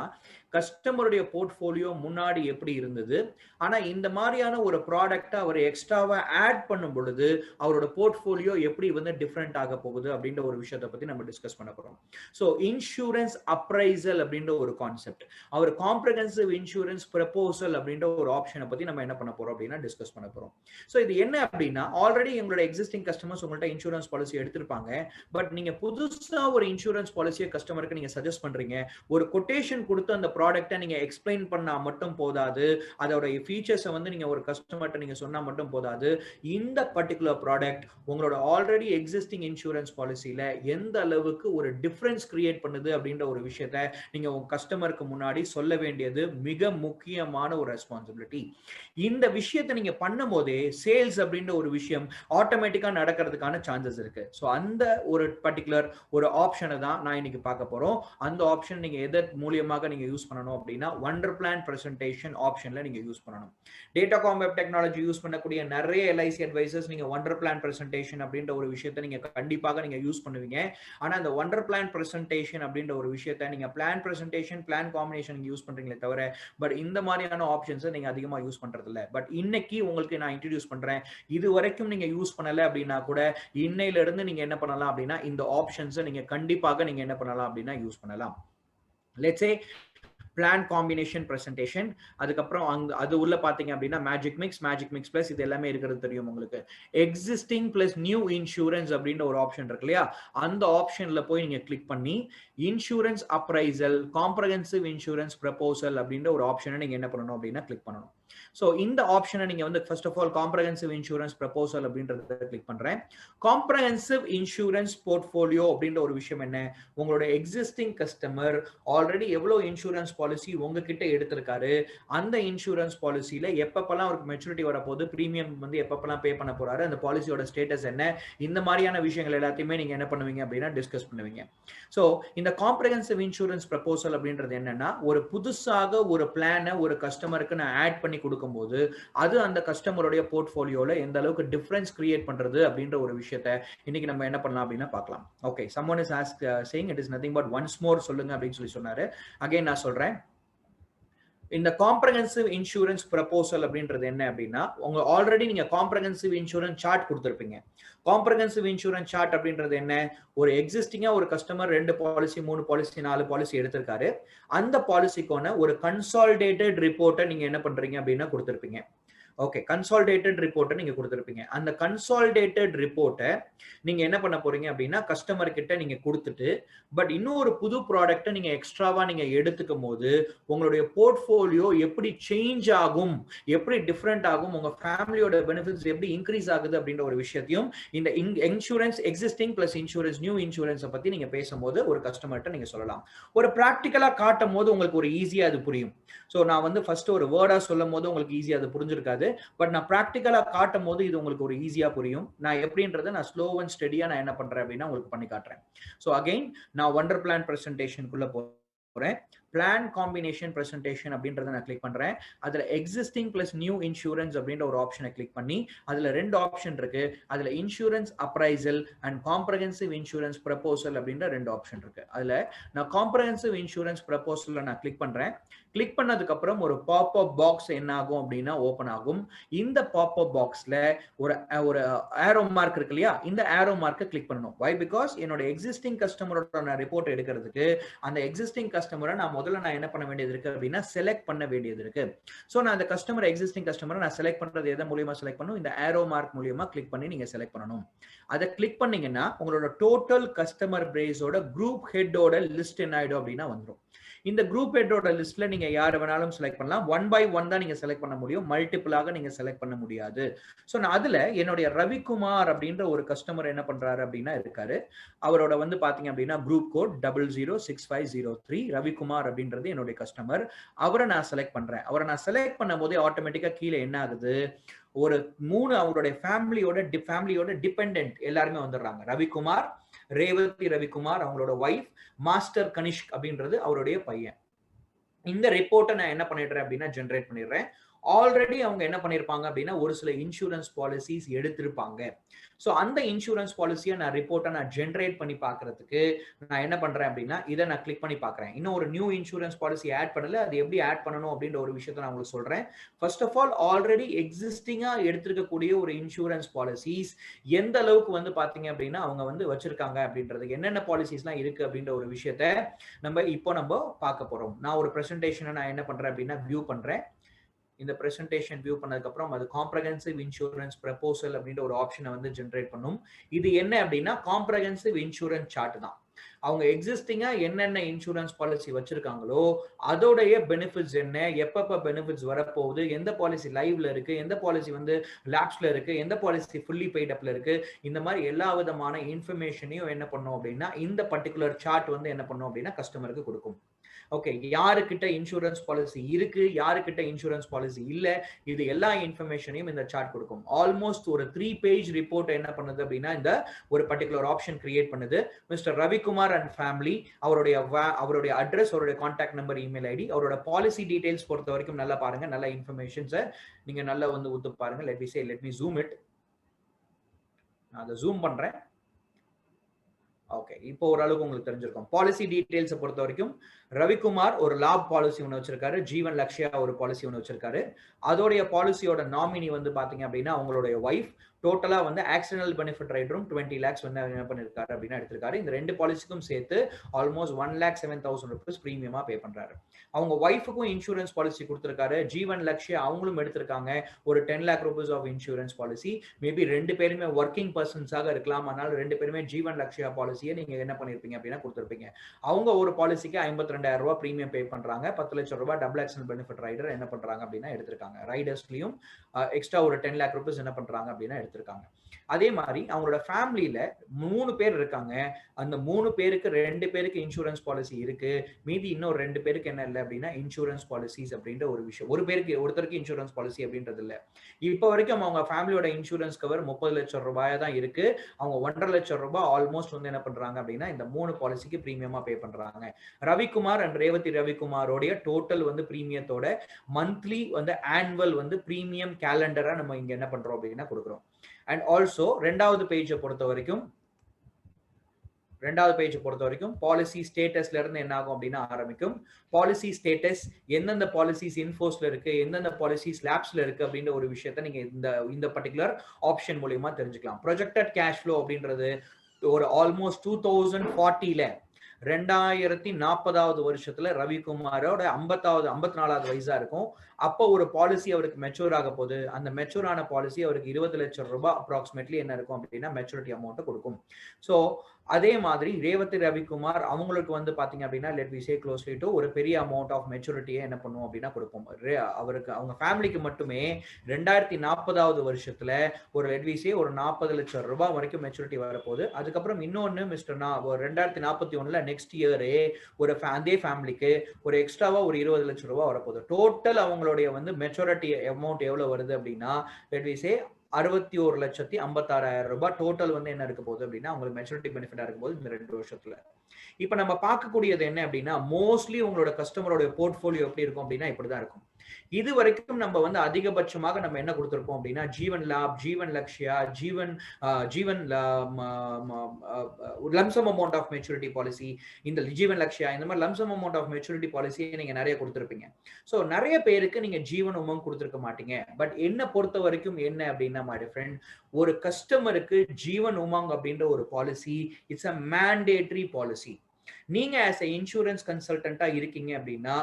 கஸ்டமருடைய போர்ட்ஃபோலியோ முன்னாடி எப்படி இருந்தது, ஆனா இந்த மாதிரியான ஒரு ப்ராடக்ட்டை அவர் எக்ஸ்ட்ராவா ஆட் பண்ணும் பொழுது அவரோட போர்ட்ஃபோலியோ எப்படி வந்து டிஃபரெண்ட் ஆக போகுது அப்படின்ற ஒரு விஷயத்தை பத்தி நம்ம டிஸ்கஸ் பண்ண போறோம். ஸோ இன்சூரன்ஸ் அப்ரைசல் அப்படின்ற ஒரு கான்செப்ட், அவர் காம்ப்ரிஹென்சிவ் இன்சூரன்ஸ் ப்ரப்போசல் அப்படின்ற ஒரு ஆப்ஷனை பத்தி நம்ம என்ன பண்ண போறோம் அப்படின்னா டிஸ்கஸ் பண்ண போறோம். ஸோ இது என்ன அப்படின்னா ஆல்ரெடி எங்களோட எக்ஸிஸ்டிங் கஸ்டமர்ஸ் உங்கள்கிட்ட இன்சூரன்ஸ் பாலிசி எடுத்திருப்பாங்க. பட் நீங்க புதுசா ஒரு இன்சூரன்ஸ் பாலிசியை கஸ்டமருக்கு நீங்க சஜஸ்ட் பண்றீங்க. ஒரு கொட்டேஷன் கொடுத்து அந்த ப்ராடக்ட்டை நீங்க எக்ஸ்பிளைன் பண்ணா மட்டும் போதாது, அதோட ஃபீச்சர்ஸை வந்து நீங்க ஒரு கஸ்டமர்கிட்ட நீங்க சொன்னா மட்டும் போதாது. இந்த பர்டிகுலர் ப்ராடக்ட் உங்களோட ஆல்ரெடி எக்ஸிஸ்டிங் இன்சூரன்ஸ் பாலிசியில எந்த அளவுக்கு ஒரு டிஃபரன்ஸ் கிரியேட் பண்ணுது அப்படின்ற ஒரு விஷயத்தை நீங்க உங்க கஸ்டமருக்கு முன்னாடி சொல்ல வேண்டியது மிக முக்கியமான ஒரு ரெஸ்பான்சிபிலிட்டி. இந்த விஷயத்தை நீங்க பண்ணும் போதே சேல்ஸ் அப்படின்ற ஒரு விஷயம் ஆட்டோமேட்டிக்கா நடக்கிறதுக்கான சான்சஸ் இருக்கு. ஸோ அந்த ஒரு பர்டிகுலர் ஒரு ஆப்ஷனை தான் நான் இன்னைக்கு பார்க்க போறோம். அந்த ஆப்ஷன் நீங்க எதன் மூலியமாக நீங்க யூஸ் பண்ணணும் அப்படின்னா வண்டர் பிளான் பிரசன்டேஷன் ஆப்ஷன்ல நீங்க யூஸ் பண்ணணும். டேட்டாகாம் வெப் டெக்னாலஜி யூஸ் பண்ணக்கூடிய நிறைய எல்ஐசி அட்வைசர்ஸ் நீங்க வண்டர் பிளான் பிரசன்டேஷன் அப்படின்ற ஒரு விஷயத்தை நீங்க கண்டிப்பாக நீங்க யூஸ் பண்ணுவீங்க. ஆனா அந்த வண்டர் பிளான் பிரசன்டேஷன் அப்படின்ற ஒரு விஷயத்தை நீங்க plan presentation, plan combination use பண்றீங்களே தவிர பட் இந்த மாதிரியான ஆப்ஷன்ஸை நீங்க அதிகமா யூஸ் பண்றது இல்ல. பட் இன்னைக்கு உங்களுக்கு நான் இன்ட்ரோடியூஸ் பண்றேன். இது வரைக்கும் நீங்க யூஸ் பண்ணல அப்படின்னா கூட இன்னையில இருந்து நீங்க என்ன பண்ணலாம் அப்படின்னா இந்த ஆப்ஷன்ஸை நீங்க கண்டிப்பாக நீங்க என்ன பண்ணலாம் அப்படின்னா யூஸ் பண்ணலாம். Let's say plan combination presentation, அதுக்கப்புறம் அது உள்ள பாத்தீங்க அப்படின்னா மேஜிக் மிக்ஸ் பிளஸ் இது எல்லாமே இருக்கிறது தெரியும் உங்களுக்கு. எக்ஸிஸ்டிங் பிளஸ் நியூ இன்சூரன்ஸ் அப்படின்ற ஒரு ஆப்ஷன் இருக்கு இல்லையா, அந்த ஆப்ஷன்ல போய் நீங்க கிளிக் பண்ணி insurance appraisal, comprehensive insurance proposal அப்படின்ற ஒரு ஆப்ஷனை நீங்க என்ன பண்ணணும் அப்படின்னா கிளிக் பண்ணணும். ஸோ இந்த ஆப்ஷனை நீங்க வந்து first of all comprehensive insurance proposal அப்படின்றத கிளிக் பண்றேன். காம்ப்ரஹென்சிவ் இன்சூரன்ஸ் போர்ட்ஃபோலியோ அப்படின்ற ஒரு விஷயம் என்ன, உங்களோட எக்ஸிஸ்டிங் கஸ்டமர் ஆல்ரெடி எவ்வளவு இன்சூரன்ஸ் பாலிசி உங்ககிட்ட எடுத்திருக்காரு, அந்த இன்சூரன்ஸ் பாலிசியில எப்பப்பெல்லாம் அவருக்கு மெச்சூரிட்டி வரப்போகுது, பிரீமியம் வந்து எப்பப்பெல்லாம் பே பண்ண போறாரு, அந்த பாலிசியோட ஸ்டேட்டஸ் என்ன, இந்த மாதிரியான விஷயங்கள் எல்லாத்தையுமே நீங்க என்ன பண்ணுவீங்க அப்படின்னா டிஸ்கஸ் பண்ணுவீங்க. ஸோ இந்த காம்ப்ரஹென்சிவ் இன்சூரன்ஸ் ப்ரப்போசல் அப்படின்றது என்னன்னா, ஒரு புதுசாக ஒரு பிளானை ஒரு கஸ்டமருக்கு நான் ஆட் பண்ணி கொடுக்கும்போது அது அந்த கஸ்டமருடைய போர்ட்ஃபோலியோல எந்த அளவுக்கு டிஃபரன்ஸ் கிரியேட் பண்றது அப்படின்ற ஒரு விஷயத்தை இன்னைக்கு நம்ம என்ன பண்ணலாம் அப்படின்னா பார்க்கலாம். Okay, someone is saying it is nothing but once more சொல்லுங்க அப்படின்னு சொன்னாரு. அகைன் நான் சொல்றேன், இந்த காம்ப்ரஹென்சிவ் இன்சூரன்ஸ் ப்ரப்போசல் அப்படின்றது என்ன அப்படின்னா, உங்க ஆல்ரெடி நீங்க காம்ப்ரஹென்சிவ் இன்சூரன்ஸ் சார்ட் கொடுத்துருப்பீங்க. காம்ப்ரஹென்சிவ் இன்சூரன்ஸ் சார்ட் அப்படின்றது என்ன, ஒரு எக்ஸிஸ்டிங்கா ஒரு கஸ்டமர் 2 பாலிசி 3 பாலிசி 4 பாலிசி எடுத்திருக்காரு, அந்த பாலிசிக்கான ஒரு கன்சாலிடேட்டட் ரிப்போர்ட்டை நீங்க என்ன பண்றீங்க அப்படின்னா கொடுத்துருப்பீங்க. ஓகே, கன்சாலிடேட்டட் ரிப்போர்ட்டை நீங்க கொடுத்துருப்பீங்க. அந்த கன்சாலிடேட்டட் ரிப்போர்ட்டை நீங்க என்ன பண்ண போறீங்க அப்படின்னா கஸ்டமர் கிட்ட நீங்க கொடுத்துட்டு, பட் இன்னும் ஒரு புது ப்ராடக்ட்டை நீங்க எக்ஸ்ட்ராவா நீங்க எடுத்துக்கும் போது உங்களுடைய போர்ட்ஃபோலியோ எப்படி சேஞ்ச் ஆகும், எப்படி டிஃபரெண்ட் ஆகும், உங்க ஃபேமிலியோட பெனிஃபிட்ஸ் எப்படி இன்க்ரீஸ் ஆகுது அப்படின்ற ஒரு விஷயத்தையும் இந்த insurance existing plus insurance new இன்சூரன்ஸை பத்தி நீங்க பேசும்போது ஒரு கஸ்டமர்கிட்ட நீங்க சொல்லலாம். ஒரு ப்ராக்டிக்கலா காட்டும் போது உங்களுக்கு ஒரு ஈஸியா அது புரியும். ஸோ நான் வந்து ஃபர்ஸ்ட் ஒரு வேர்டா சொல்லும் போது உங்களுக்கு ஈஸியா அது புரிஞ்சிருக்காது, பட் நான் ப்ராக்டிக்கலா காட்டும் போது இது உங்களுக்கு ஒரு ஈஸியா புரியும். நான் எப்படின்றத நான் ஸ்லோ அண்ட் ஸ்டெடியா நான் என்ன பண்றேன் அப்படின்னா உங்களுக்கு பண்ணி காட்டுறேன். ஸோ அகைன் நான் வண்டர் பிளான் பிரசன்டேஷனுக்குள்ள போறேன். பிளான் காம்பினேஷன் பிரசன்டேஷன் அப்படின்றத நான் கிளிக் பண்றேன். அதுல எக்ஸிஸ்டிங் பிளஸ் நியூ இன்சூரன்ஸ் அப்படின்ற ஒரு ஆப்ஷனை கிளிக் பண்ணி அதுல 2 ஆப்ஷன் இருக்கு. அதுல insurance appraisal and comprehensive insurance proposal அப்படின்ற 2 ஆப்ஷன் இருக்கு. அதுல நான் காம்ப்ரஹென்சிவ் இன்சூரன்ஸ் ப்ரப்போசல்ல நான் கிளிக் பண்றேன். கிளிக் பண்ணதுக்கு அப்புறம் ஒரு பாப்அப் பாக்ஸ் என்ன ஆகும் அப்படின்னா ஓபன் ஆகும். இந்த பாப்அப் பாக்ஸ்ல ஒரு ஏரோ மார்க் இருக்கு இல்லையா, இந்த ஏரோ மார்க்கை கிளிக் பண்ணணும். வை? பிகாஸ் என்னோட எக்ஸிஸ்டிங் கஸ்டமரோட நான் ரிப்போர்ட் எடுக்கிறதுக்கு அந்த எக்ஸிஸ்டிங் கஸ்டமரை முதல்ல நான் என்ன பண்ண வேண்டியது இருக்கு அப்படின்னா செலக்ட் பண்ண வேண்டியது இருக்கு. சோ நான் அந்த கஸ்டமர் எக்ஸிஸ்டிங் கஸ்டமரை நான் செலக்ட் பண்றது எதன் மூலமா செலக்ட் பண்ணணும், இந்த ஏரோ மார்க் மூலமா கிளிக் பண்ணி நீங்க செலக்ட் பண்ணணும். அதை கிளிக் பண்ணீங்கன்னா உங்களோட டோட்டல் கஸ்டமர் பேஸோட குரூப் ஹெட்டோட லிஸ்ட் என்ன ஆயிடும் அப்படின்னா வந்துடும். இந்த குரூப் ஹெட்டோட லிஸ்ட்ல நீங்க யார் வேணாலும் செலக்ட் பண்ணலாம். 1 by 1 தான் நீங்க செலக்ட் பண்ண முடியும், மல்டிபிளாக நீங்க செலக்ட் பண்ண முடியாது. சோ நான் அதுல என்னுடைய ரவிக்குமார் அப்படின்ற ஒரு கஸ்டமர் என்ன பண்றாரு அப்படின்னா இருக்காரு. அவரோட வந்து பாத்தீங்க அப்படின்னா குரூப் கோட் 006503 ரவிக்குமார் அப்படின்றது என்னுடைய கஸ்டமர். அவரை நான் செலக்ட் பண்றேன். அவரை நான் செலக்ட் பண்ணும் போதே ஆட்டோமேட்டிக்கா கீழே என்ன ஆகுது, ஒரு 3 அவருடைய ஃபேமிலியோட டிபெண்டன்ட் எல்லாருமே வந்துடுறாங்க. ரவிக்குமார், ரேவதி ரவிக்குமார் அவங்களோட வைஃப், மாஸ்டர் கனிஷ்க் அப்படின்றது அவருடைய பையன். இந்த ரிப்போர்ட்டை நான் என்ன பண்ணிடுறேன் அப்படின்னா ஜென்ரேட் பண்ணிடுறேன். ஆல்ரெடி அவங்க என்ன பண்ணிருப்பாங்க அப்படின்னா ஒரு சில இன்சூரன்ஸ் பாலிசிஸ் எடுத்திருப்பாங்க. ஸோ அந்த இன்சூரன்ஸ் பாலிசியை நான் ரிப்போர்ட்டை நான் ஜென்ரேட் பண்ணி பார்க்கறதுக்கு நான் என்ன பண்றேன் அப்படின்னா இதை நான் கிளிக் பண்ணி பார்க்குறேன். இன்னும் ஒரு நியூ இன்சூரன்ஸ் பாலிசி ஆட் பண்ணல, அது எப்படி ஆட் பண்ணணும் அப்படின்ற ஒரு விஷயத்தை நான் உங்களுக்கு சொல்றேன். ஃபர்ஸ்ட் ஆஃப் ஆல் ஆல்ரெடி எக்ஸிஸ்டிங்கா எடுத்திருக்கக்கூடிய ஒரு இன்சூரன்ஸ் பாலிசிஸ் எந்த அளவுக்கு வந்து பாத்தீங்க அப்படின்னா அவங்க வந்து வச்சிருக்காங்க அப்படின்றது, என்னென்ன பாலிசிஸ்லாம் இருக்கு அப்படின்ற ஒரு விஷயத்த நம்ம பார்க்க போறோம். நான் ஒரு பிரசன்டேஷனை நான் என்ன பண்றேன் அப்படின்னா வியூ பண்றேன். இந்த பிரசன்டேஷன் வியூ பண்ணதுக்கு அப்புறம் அது காம்ப்ரஹென்சிவ் இன்சூரன்ஸ் ப்ரப்போசல் அப்படின்ற ஒரு ஆப்ஷனை வந்து ஜென்ரேட் பண்ணும். இது என்ன அப்படின்னா காம்ப்ரஹென்சிவ் இன்சூரன்ஸ் சார்ட் தான். அவங்க எக்ஸிஸ்டிங்கா என்னென்ன இன்சூரன்ஸ் பாலிசி வச்சிருக்காங்களோ அதோடைய பெனிஃபிட்ஸ் என்ன, எப்பப்ப பெனிஃபிட்ஸ் வரப்போகுது, எந்த பாலிசி லைவ்ல இருக்கு, எந்த பாலிசி வந்து லேப்ஸ்ல இருக்கு, எந்த பாலிசி ஃபுல்லி பெய்ட் அப்ல இருக்கு, இந்த மாதிரி எல்லா விதமான இன்ஃபர்மேஷனையும் என்ன பண்ணும் அப்படின்னா இந்த பர்டிகுலர் சார்ட் வந்து என்ன பண்ணும் அப்படின்னா கஸ்டமருக்கு கொடுக்கும். ஓகே, யாருக்கிட்ட இன்சூரன்ஸ் பாலிசி இருக்கு, யாருக்கிட்ட இன்சூரன்ஸ் பாலிசி இல்ல, இது எல்லா இன்ஃபர்மேஷனையும் இந்த சார்ட் கொடுக்கும். ஆல்மோஸ்ட் ஒரு 3 பேஜ் ரிப்போர்ட் என்ன பண்ணுது அப்படின்னா இந்த ஒரு பர்டிகுலர் ஆப்ஷன் கிரியேட் பண்ணுது. மிஸ்டர் ரவிக்குமார் அண்ட் ஃபேமிலி, அவருடைய அட்ரஸ், அவருடைய கான்டாக்ட் நம்பர், இமெயில் ஐடி, அவரோட பாலிசி டீடைல்ஸ் பொறுத்த வரைக்கும் நல்லா பாருங்க. நல்ல இன்ஃபர்மேஷன்ஸை நீங்க நல்லா வந்து ஊத்து பாருங்க. Let me zoom it. நான் அதை ஜூம் பண்றேன். ஓகே, இப்போ ஓரளவுக்கு உங்களுக்கு தெரிஞ்சிருக்கும். பாலிசி டீடைல்ஸ் பொறுத்த வரைக்கும் ரவிக்குமார் ஒரு லாப் பாலிசி ஒன்று வச்சிருக்காரு, ஜீவன் லக்ஷ்யா ஒரு பாலிசி ஒன்று வச்சிருக்காரு. அதோடைய பாலிசியோட நாமினி வந்து பாத்தீங்க அப்படின்னா அவங்களுடைய ஒய்ஃப், டோட்டலா வந்து ஆக்சிடென்டல் பெனிஃபிட் ரைடரும் 20 lakhs வந்து என்ன பண்ணிருக்காரு அப்படின்னா எடுத்திருக்காரு. இந்த ரெண்டு பாலிசிக்கும் சேர்த்து ஆல்மோஸ்ட் 1,07,000 rupees பிரீமியமா பே பண்றாரு. அவங்க ஒய்ஃபுக்கும் இன்சூரன்ஸ் பாலிசி கொடுத்திருக்காரு. ஜீவன் லக்ஷ்யா அவங்களும் எடுத்திருக்காங்க ஒரு 10 lakh rupees of insurance policy. Maybe ரெண்டு பேருமே ஒர்க்கிங் பர்சன்ஸாக இருக்கலாம். அதனால ரெண்டு பேருமே ஜீவன் லக்ஷ்யா பாலிசியை நீங்க என்ன பண்ணிருப்பீங்க அப்படின்னா கொடுத்திருப்பீங்க. அவங்க ஒரு பாலிசிக்கு 52,000 ரூபாய் பிரீமியம் பே பண்றாங்க. 10 லட்சம் ரூபாய் டபுள் ஆக்சிடென்ட் பெனிஃபிட் ரைடர் என்ன பண்றாங்க அப்படின்னா எடுத்திருக்காங்க. ரைடர்ஸ்லயும் எக்ஸ்ட்ரா ஒரு 10 lakh rupees என்ன பண்றாங்க அப்படின்னா எடுத்திருக்காங்க. அதே மாதிரி அவங்களோட ஃபேமிலியில 3 பேர் இருக்காங்க. அந்த 3 பேருக்கு 2 பேருக்கு இன்சூரன்ஸ் பாலிசி இருக்கு. மீதி இன்னொரு 2 பேருக்கு என்ன இல்லை அப்படின்னா இன்சூரன்ஸ் பாலிசிஸ் அப்படின்ற ஒரு விஷயம். ஒருத்தருக்கு இன்சூரன்ஸ் பாலிசி அப்படின்றது இல்லை. இப்போ வரைக்கும் அவங்க ஃபேமிலியோட இன்சூரன்ஸ் கவர் 30 லட்சம் ரூபாயா தான் இருக்கு. அவங்க 1.5 லட்சம் ரூபாய் ஆல்மோஸ்ட் வந்து என்ன பண்றாங்க அப்படின்னா இந்த 3 பாலிசிக்கு பிரீமியமா பே பண்றாங்க. ரவிக்குமார் அண்ட் ரேவதி ரவிக்குமாரோடைய டோட்டல் வந்து பிரீமியத்தோட மந்த்லி வந்து ஆனுவல் வந்து பிரீமியம் கேலண்டரா நம்ம இங்க என்ன பண்றோம் அப்படின்னா கொடுக்குறோம். அண்ட் ஆல்சோ ரெண்டாவது பேஜை பொறுத்த வரைக்கும் பாலிசி ஸ்டேட்டஸ்ல இருந்து என்ன ஆகும் அப்படின்னா ஆரம்பிக்கும். பாலிசி ஸ்டேட்டஸ் எந்தெந்த பாலிசிஸ் இன்ஃபோர்ஸ்ல இருக்கு, எந்தெந்த பாலிசிஸ் லேப்ஸ்ல இருக்கு அப்படின்ற ஒரு விஷயத்த நீங்க இந்த பர்டிகுலர் ஆப்ஷன் மூலமா தெரிஞ்சுக்கலாம். ப்ரொஜெக்டட் கேஷ் ஃப்ளோ அப்படின்றது ஒரு ஆல்மோஸ்ட் 2040ல 2040வது வருஷத்துல ரவிக்குமாரோட 54வது வயசா இருக்கும். அப்போ ஒரு பாலிசி அவருக்கு மெச்சூர் ஆக போகுது. அந்த மெச்சூர் ஆன பாலிசி அவருக்கு 20 லட்சம் ரூபாய் அப்ராக்சிமேட்லி என்ன இருக்கும் அப்படின்னா மெச்சூரிட்டி அமௌண்ட் கொடுக்கும். ஸோ அதே மாதிரி ரேவதி ரவிக்குமார் அவங்களுக்கு வந்து பாத்தீங்க அப்படின்னா let we say closely to ஒரு பெரிய அமௌண்ட் ஆஃப் மெச்சூரிட்டியை என்ன பண்ணுவோம் அப்படின்னா கொடுப்போம். அவருக்கு அவங்க ஃபேமிலிக்கு மட்டுமே 2040வது வருஷத்துல ஒரு லெட் வி சே ஒரு 40 லட்சம் ரூபாய் வரைக்கும் மெச்சூரிட்டி வரப்போகுது. அதுக்கப்புறம் இன்னொன்னு மிஸ்டர் 2041ல நெக்ஸ்ட் இயரே ஒரு அதே ஃபேமிலிக்கு ஒரு எக்ஸ்ட்ராவா ஒரு 20 லட்சம் ரூபாய் வரப்போகுது. டோட்டல் அவங்களுடைய வந்து மெச்சூரிட்டி அமௌண்ட் எவ்வளவு வருது அப்படின்னா லெட் வி சே 61,56,000 ரூபாய் டோட்டல் வந்து என்ன இருக்க போகுது அப்படின்னா உங்களுக்கு மெச்சூரிட்டி பெனிஃபிட்டா இருக்கும் போது இந்த 2 வருஷத்துல. இப்ப நம்ம பார்க்கக்கூடியது என்ன அப்படின்னா மோஸ்ட்லி உங்களோட கஸ்டமரோட போர்ட்ஃபோலியோ எப்படி இருக்கும் அப்படின்னா இப்படிதான் இருக்கும். இது வரைக்கும் நம்ம வந்து அதிகபட்சமாக நம்ம என்ன கொடுத்திருப்போம் அப்படின்னா Jeevan Labh, Jeevan Lakshya, Jeevan lump sum amount of maturity policy, இந்த ஜீவன் லக்ஷ்யா இந்த மாதிரி லம்சம் அமௌண்ட் ஆஃப் மெச்சூரிட்டி பாலிசியை நீங்க நிறைய கொடுத்திருப்பீங்க. ஸோ நிறைய பேருக்கு நீங்க ஜீவன் உமங் கொடுத்திருக்க மாட்டீங்க. பட் என்ன பொறுத்த வரைக்கும் என்ன அப்படின்னா மை ஃப்ரெண்ட், ஒரு கஸ்டமருக்கு ஜீவன் உமங் அப்படின்ற ஒரு policy it's a mandatory policy. நீங்க ஆஸ் எ இன்சூரன்ஸ் கன்சல்டன்டா இருக்கீங்க அப்படின்னா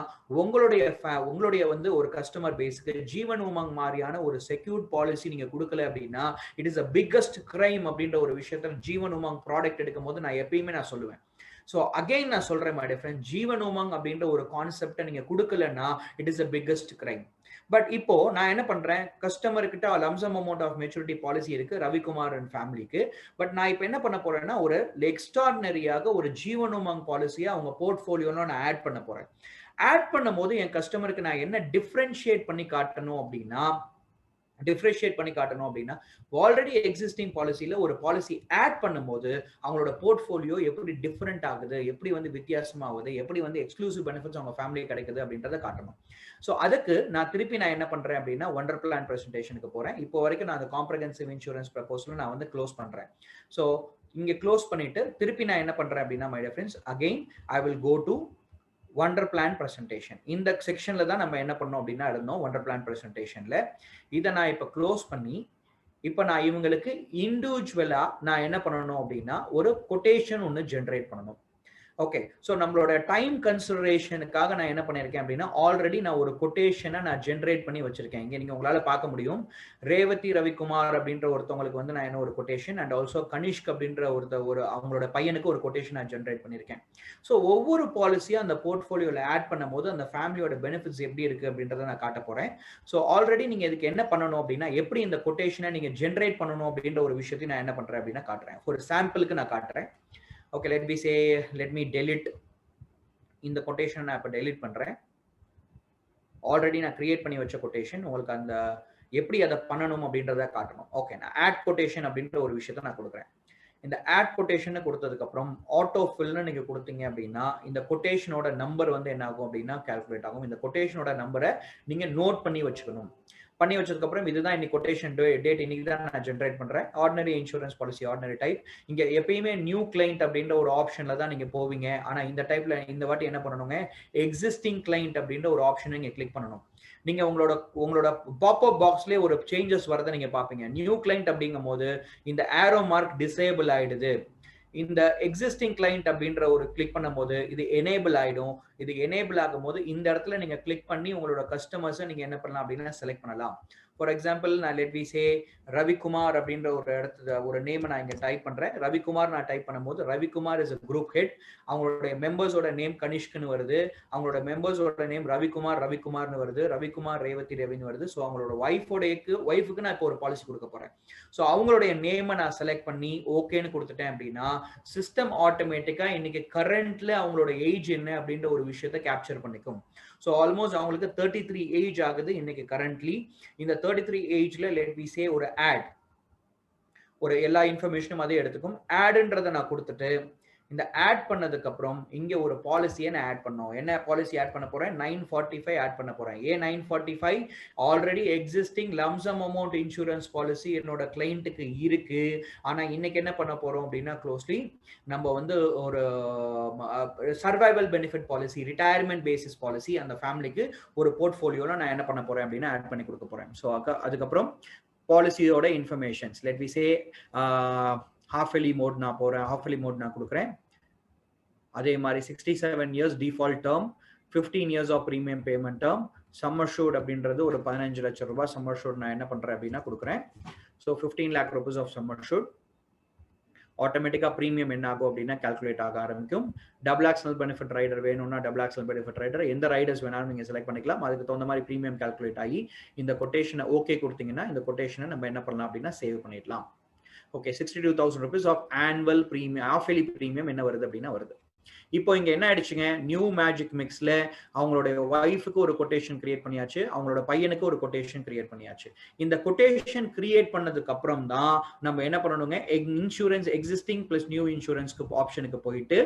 உங்களுடைய வந்து ஒரு கஸ்டமர் பேஸ்க்கு ஜீவன் உமங் மாதிரியான ஒரு செக்யூர்ட் பாலிசி நீங்க கொடுக்கல அப்படின்னா it is a biggest crime அப்படின்ற ஒரு விஷயத்துல ஜீவன் உமங் ப்ராடக்ட் எடுக்கும் போது நான் எப்பயுமே நான் சொல்லுவேன். ஸோ அகைன் நான் சொல்றேன் my dear friend, Jeevan Umang அப்படின்ற ஒரு கான்செப்டை நீங்க கொடுக்கலன்னா it is a biggest crime. But இப்போ நான் என்ன பண்றேன், கஸ்டமர் கிட்ட lump sum amount of maturity policy இருக்கு ரவிக்குமார் அண்ட் ஃபேமிலிக்கு. பட் நான் இப்போ என்ன பண்ண போறேன்னா ஒரு எக்ஸ்ட்ராடினரியாக ஒரு ஜீவன் உமங் பாலிசியை அவங்க போர்ட்ஃபோலியோல நான் ஆட் பண்ண போறேன். ஆட் பண்ணும் போது என் கஸ்டமருக்கு நான் என்ன டிஃபரன்ஷியேட் பண்ணி காட்டணும் அப்படின்னா ஆல்ரெடி எக்ஸிஸ்டிங் பாலிசியில ஒரு பாலிசி ஆட் பண்ணும்போது அவங்களோட போர்ட்ஃபோலியோ எப்படி டிஃபரெண்ட் ஆகுது, எப்படி வந்து வித்தியாசமாகுது, எப்படி வந்து எக்ஸ்க்ளூசிவ் பெனிஃபிட்ஸ் அவங்க ஃபேமிலி கிடைக்குது அப்படின்றத காட்டணும். ஸோ அதுக்கு நான் என்ன பண்றேன் அப்படின்னா ஒண்டர் பிளான் பிரசன்டேஷனுக்கு போறேன். இப்போ வரைக்கும் நான் அந்த காம்ப்ரஹென்சிவ் இன்சூரன்ஸ் ப்ரப்போசல் நான் வந்து க்ளோஸ் பண்றேன். ஸோ இங்க க்ளோஸ் பண்ணிட்டு திருப்பி நான் என்ன பண்றேன் அப்படின்னா my dear friends again I will go to wonder plan presentation. இந்த செக்ஷன்ல தான் நம்ம என்ன பண்ணோம் அப்படின்னா இருந்தோம் ஒண்டர் பிளான் பிரசன்டேஷன்ல. இதை நான் இப்போ க்ளோஸ் பண்ணி இப்போ நான் இவங்களுக்கு இண்டிவிஜுவலா நான் என்ன பண்ணணும் அப்படின்னா ஒரு கொட்டேஷன் ஒன்று ஜென்ரேட் பண்ணணும். ஓகே, ஸோ நம்மளோட டைம் கன்சிடரேஷனுக்காக நான் என்ன பண்ணியிருக்கேன் அப்படின்னா ஆல்ரெடி நான் ஒரு கொட்டேஷனை நான் ஜென்ரேட் பண்ணி வச்சிருக்கேன். இங்கே நீங்கள் உங்களால் பார்க்க முடியும் ரேவதி ரவிக்குமார் அப்படின்ற ஒருத்தவங்களுக்கு வந்து நான் என்ன ஒரு கொட்டேஷன் அண்ட் ஆல்சோ கனிஷ்க் அப்படின்ற ஒரு அவங்களோட பையனுக்கு ஒரு கொட்டேஷன் நான் ஜென்ரேட் பண்ணியிருக்கேன். ஸோ ஒவ்வொரு பாலிசியாக அந்த போர்ட்ஃபோலியோவில் ஆட் பண்ணும் போது அந்த ஃபேமிலியோட பெனிஃபிட்ஸ் எப்படி இருக்கு அப்படின்றத நான் காட்ட போறேன். ஸோ ஆல்ரெடி நீங்கள் இதுக்கு என்ன பண்ணணும் அப்படின்னா எப்படி இந்த கொட்டேஷனை நீங்கள் ஜென்ரேட் பண்ணணும் அப்படின்ற ஒரு விஷயத்தையும் நான் என்ன பண்ணுறேன் அப்படின்னா காட்டுறேன். ஒரு சாம்பிளுக்கு நான் காட்டுறேன். Okay, let me delete இந்த கொட்டேஷன் நான் இப்போ delete பண்றேன். ஆல்ரெடி நான் கிரியேட் பண்ணி வச்ச கொட்டேஷன் உங்களுக்கு அந்த எப்படி அதை பண்ணணும் அப்படின்றத காட்டணும். ஓகே, நான் ஆட் கொட்டேஷன் அப்படின்ற ஒரு விஷயத்த நான் கொடுக்குறேன். இந்த ஆட் கொட்டேஷன் கொடுத்ததுக்கு அப்புறம் ஆட்டோ ஃபில்னு நீங்க கொடுத்தீங்க அப்படின்னா இந்த கொட்டேஷனோட நம்பர் வந்து என்ன ஆகும் அப்படின்னா கால்குலேட் ஆகும். இந்த கொட்டேஷனோட நம்பரை நீங்க நோட் பண்ணி வச்சுக்கணும். பண்ணி வச்சதுக்கு அப்புறம் இதுதான் இன்னைக்கு கொட்டேஷன் டேட், இன்னைக்கு தான் நான் ஜென்ரேட் பண்றேன். Ordinary insurance policy, ordinary type. இங்க எப்பயுமே நியூ கிளைண்ட் அப்படின்ற ஒரு ஆப்ஷன்ல தான் நீங்க போவீங்க. ஆனா இந்த டைப்ல இந்த வாட்டி என்ன பண்ணணுங்க, எக்ஸிஸ்டிங் கிளைண்ட் அப்படின்ற ஒரு ஆப்ஷனை நீங்க கிளிக் பண்ணணும். நீங்க உங்களோட பாப்அப் பாக்ஸ்லயே ஒரு சேஞ்சஸ் வரதை நீங்க பாப்பீங்க. நியூ கிளைண்ட் அப்படிங்கும் போது இந்த ஏரோ மார்க் டிசேபிள் ஆயிடுது. இந்த எக்ஸிஸ்டிங் கிளைண்ட் அப்படின்ற ஒரு கிளிக் பண்ணும்போது இது எனேபிள் ஆயிடும். இது எனேபிள் ஆகும்போது இந்த இடத்துல நீங்க கிளிக் பண்ணி உங்களோட கஸ்டமர்ஸை நீங்க என்ன பண்ணலாம் அப்படின்னா செலக்ட் பண்ணலாம். ஃபார் எக்ஸாம்பிள் நான் லெட் வி சே ரவிக்குமார் அப்படின்ற ஒரு இடத்துல ஒரு நேம் நான் இங்க டைப் பண்றேன். ரவிக்குமார் நான் டைப் பண்ணும்போது Ravikumar is a group head. அவங்களுடைய மெம்பர்ஸோட நேம் கனிஷ்க்னு வருது. அவங்களோட மெம்பர்ஸோட நேம் ரவிக்குமார்னு வருது. ரவிக்குமார் ரேவதி ரவின்னு வருது. ஸோ அவங்களோட ஒய்ஃபுக்கு நான் இப்போ ஒரு பாலிசி கொடுக்க போறேன். ஸோ அவங்களுடைய நேமை நான் செலக்ட் பண்ணி ஓகேன்னு கொடுத்துட்டேன் அப்படின்னா சிஸ்டம் ஆட்டோமேட்டிக்கா இன்னைக்கு கரண்ட்ல அவங்களோட ஏஜ் என்ன அப்படின்ற ஒரு விஷயத்தை கேப்சர் பண்ணிக்கும். ஸோ ஆல்மோஸ்ட் அவங்களுக்கு 33 ஏஜ் ஆகுது இன்னைக்கு கரண்ட்லி. இந்த 33 ஏஜ்ல லெட் வி சே ஒரு ஆட், ஒரு எல்லா இன்ஃபர்மேஷனும் அதே எடுத்துக்கும். ஆட்ன்றதை நான் கொடுத்துட்டு இந்த ஆட் பண்ணதுக்கு அப்புறம் இங்க ஒரு பாலிசியை நான் ஆட் பண்ணோம். என்ன பாலிசி ஆட் பண்ண போறேன்? 945 ஆட் பண்ண போறேன். ஏன் 945? Already existing lump sum amount insurance policy என்னோட கிளைண்ட்டுக்கு இருக்கு. ஆனா இன்னைக்கு என்ன பண்ண போறோம் அப்படின்னா க்ளோஸ்லி நம்ம வந்து ஒரு survival benefit policy, retirement basis policy அந்த ஃபேமிலிக்கு ஒரு போர்ட்ஃபோலியோல நான் என்ன பண்ண போறேன் அப்படின்னா ஆட் பண்ணி கொடுக்க போறேன். ஸோ அதுக்கப்புறம் பாலிசியோட informations let we say half yearly mode நான் போறேன். ஹாஃப்-எலி மோட் நான் கொடுக்குறேன். அதே மாதிரி 67 years default term, 15 years of premium payment term, sum assured அப்படின்றது ஒரு 15 லட்சம் ரூபாய் சம்மர் ஷூட் நான் என்ன பண்றேன் அப்படின்னா கொடுக்குறேன். So 15 lakh rupees of sum assured. ஆட்டோமேட்டிக்கா ப்ரீமியம் என்ன ஆகும் அப்படின்னா கால்குலேட் ஆக ஆரம்பிக்கும். டபுள் ஆக்சல் பெனிஃபிட் ரைடர் வேணும்னா டபுள் ஆக்சல் பெனிஃபிட் ரைடர் எந்த ரைடர்ஸ் வேணாலும் நீங்க செலக்ட் பண்ணிக்கலாம். அதுக்கு தகுந்த மாதிரி ப்ரீமியம் கால்குலேட் ஆகி இந்த கொட்டேஷனை ஓகே கொடுத்தீங்கன்னா இந்த கொட்டேஷனை நம்ம என்ன பண்ணலாம் அப்படின்னா சேவ் பண்ணிடலாம். Okay, 62,000 rupees of annual premium, half yearly premium என்ன வருது அப்படின்னா வருது. இப்போ இங்க என்ன ஆயிடுச்சுங்க, நியூ மேஜிக் மிக்ஸ்ல அவங்களுடைய ஒய்ஃபுக்கு ஒரு கொட்டேஷன் கிரியேட் பண்ணியாச்சு, அவங்களோட பையனுக்கு ஒரு கொட்டேஷன் கிரியேட் பண்ணியாச்சு. இந்த கொட்டேஷன் கிரியேட் பண்ணதுக்கு அப்புறம் தான் நம்ம என்ன பண்ணணுங்க, இன்சூரன்ஸ் எக்ஸிஸ்டிங் பிளஸ் நியூ இன்சூரன்ஸ்க்கு ஆப்ஷனுக்கு போயிட்டு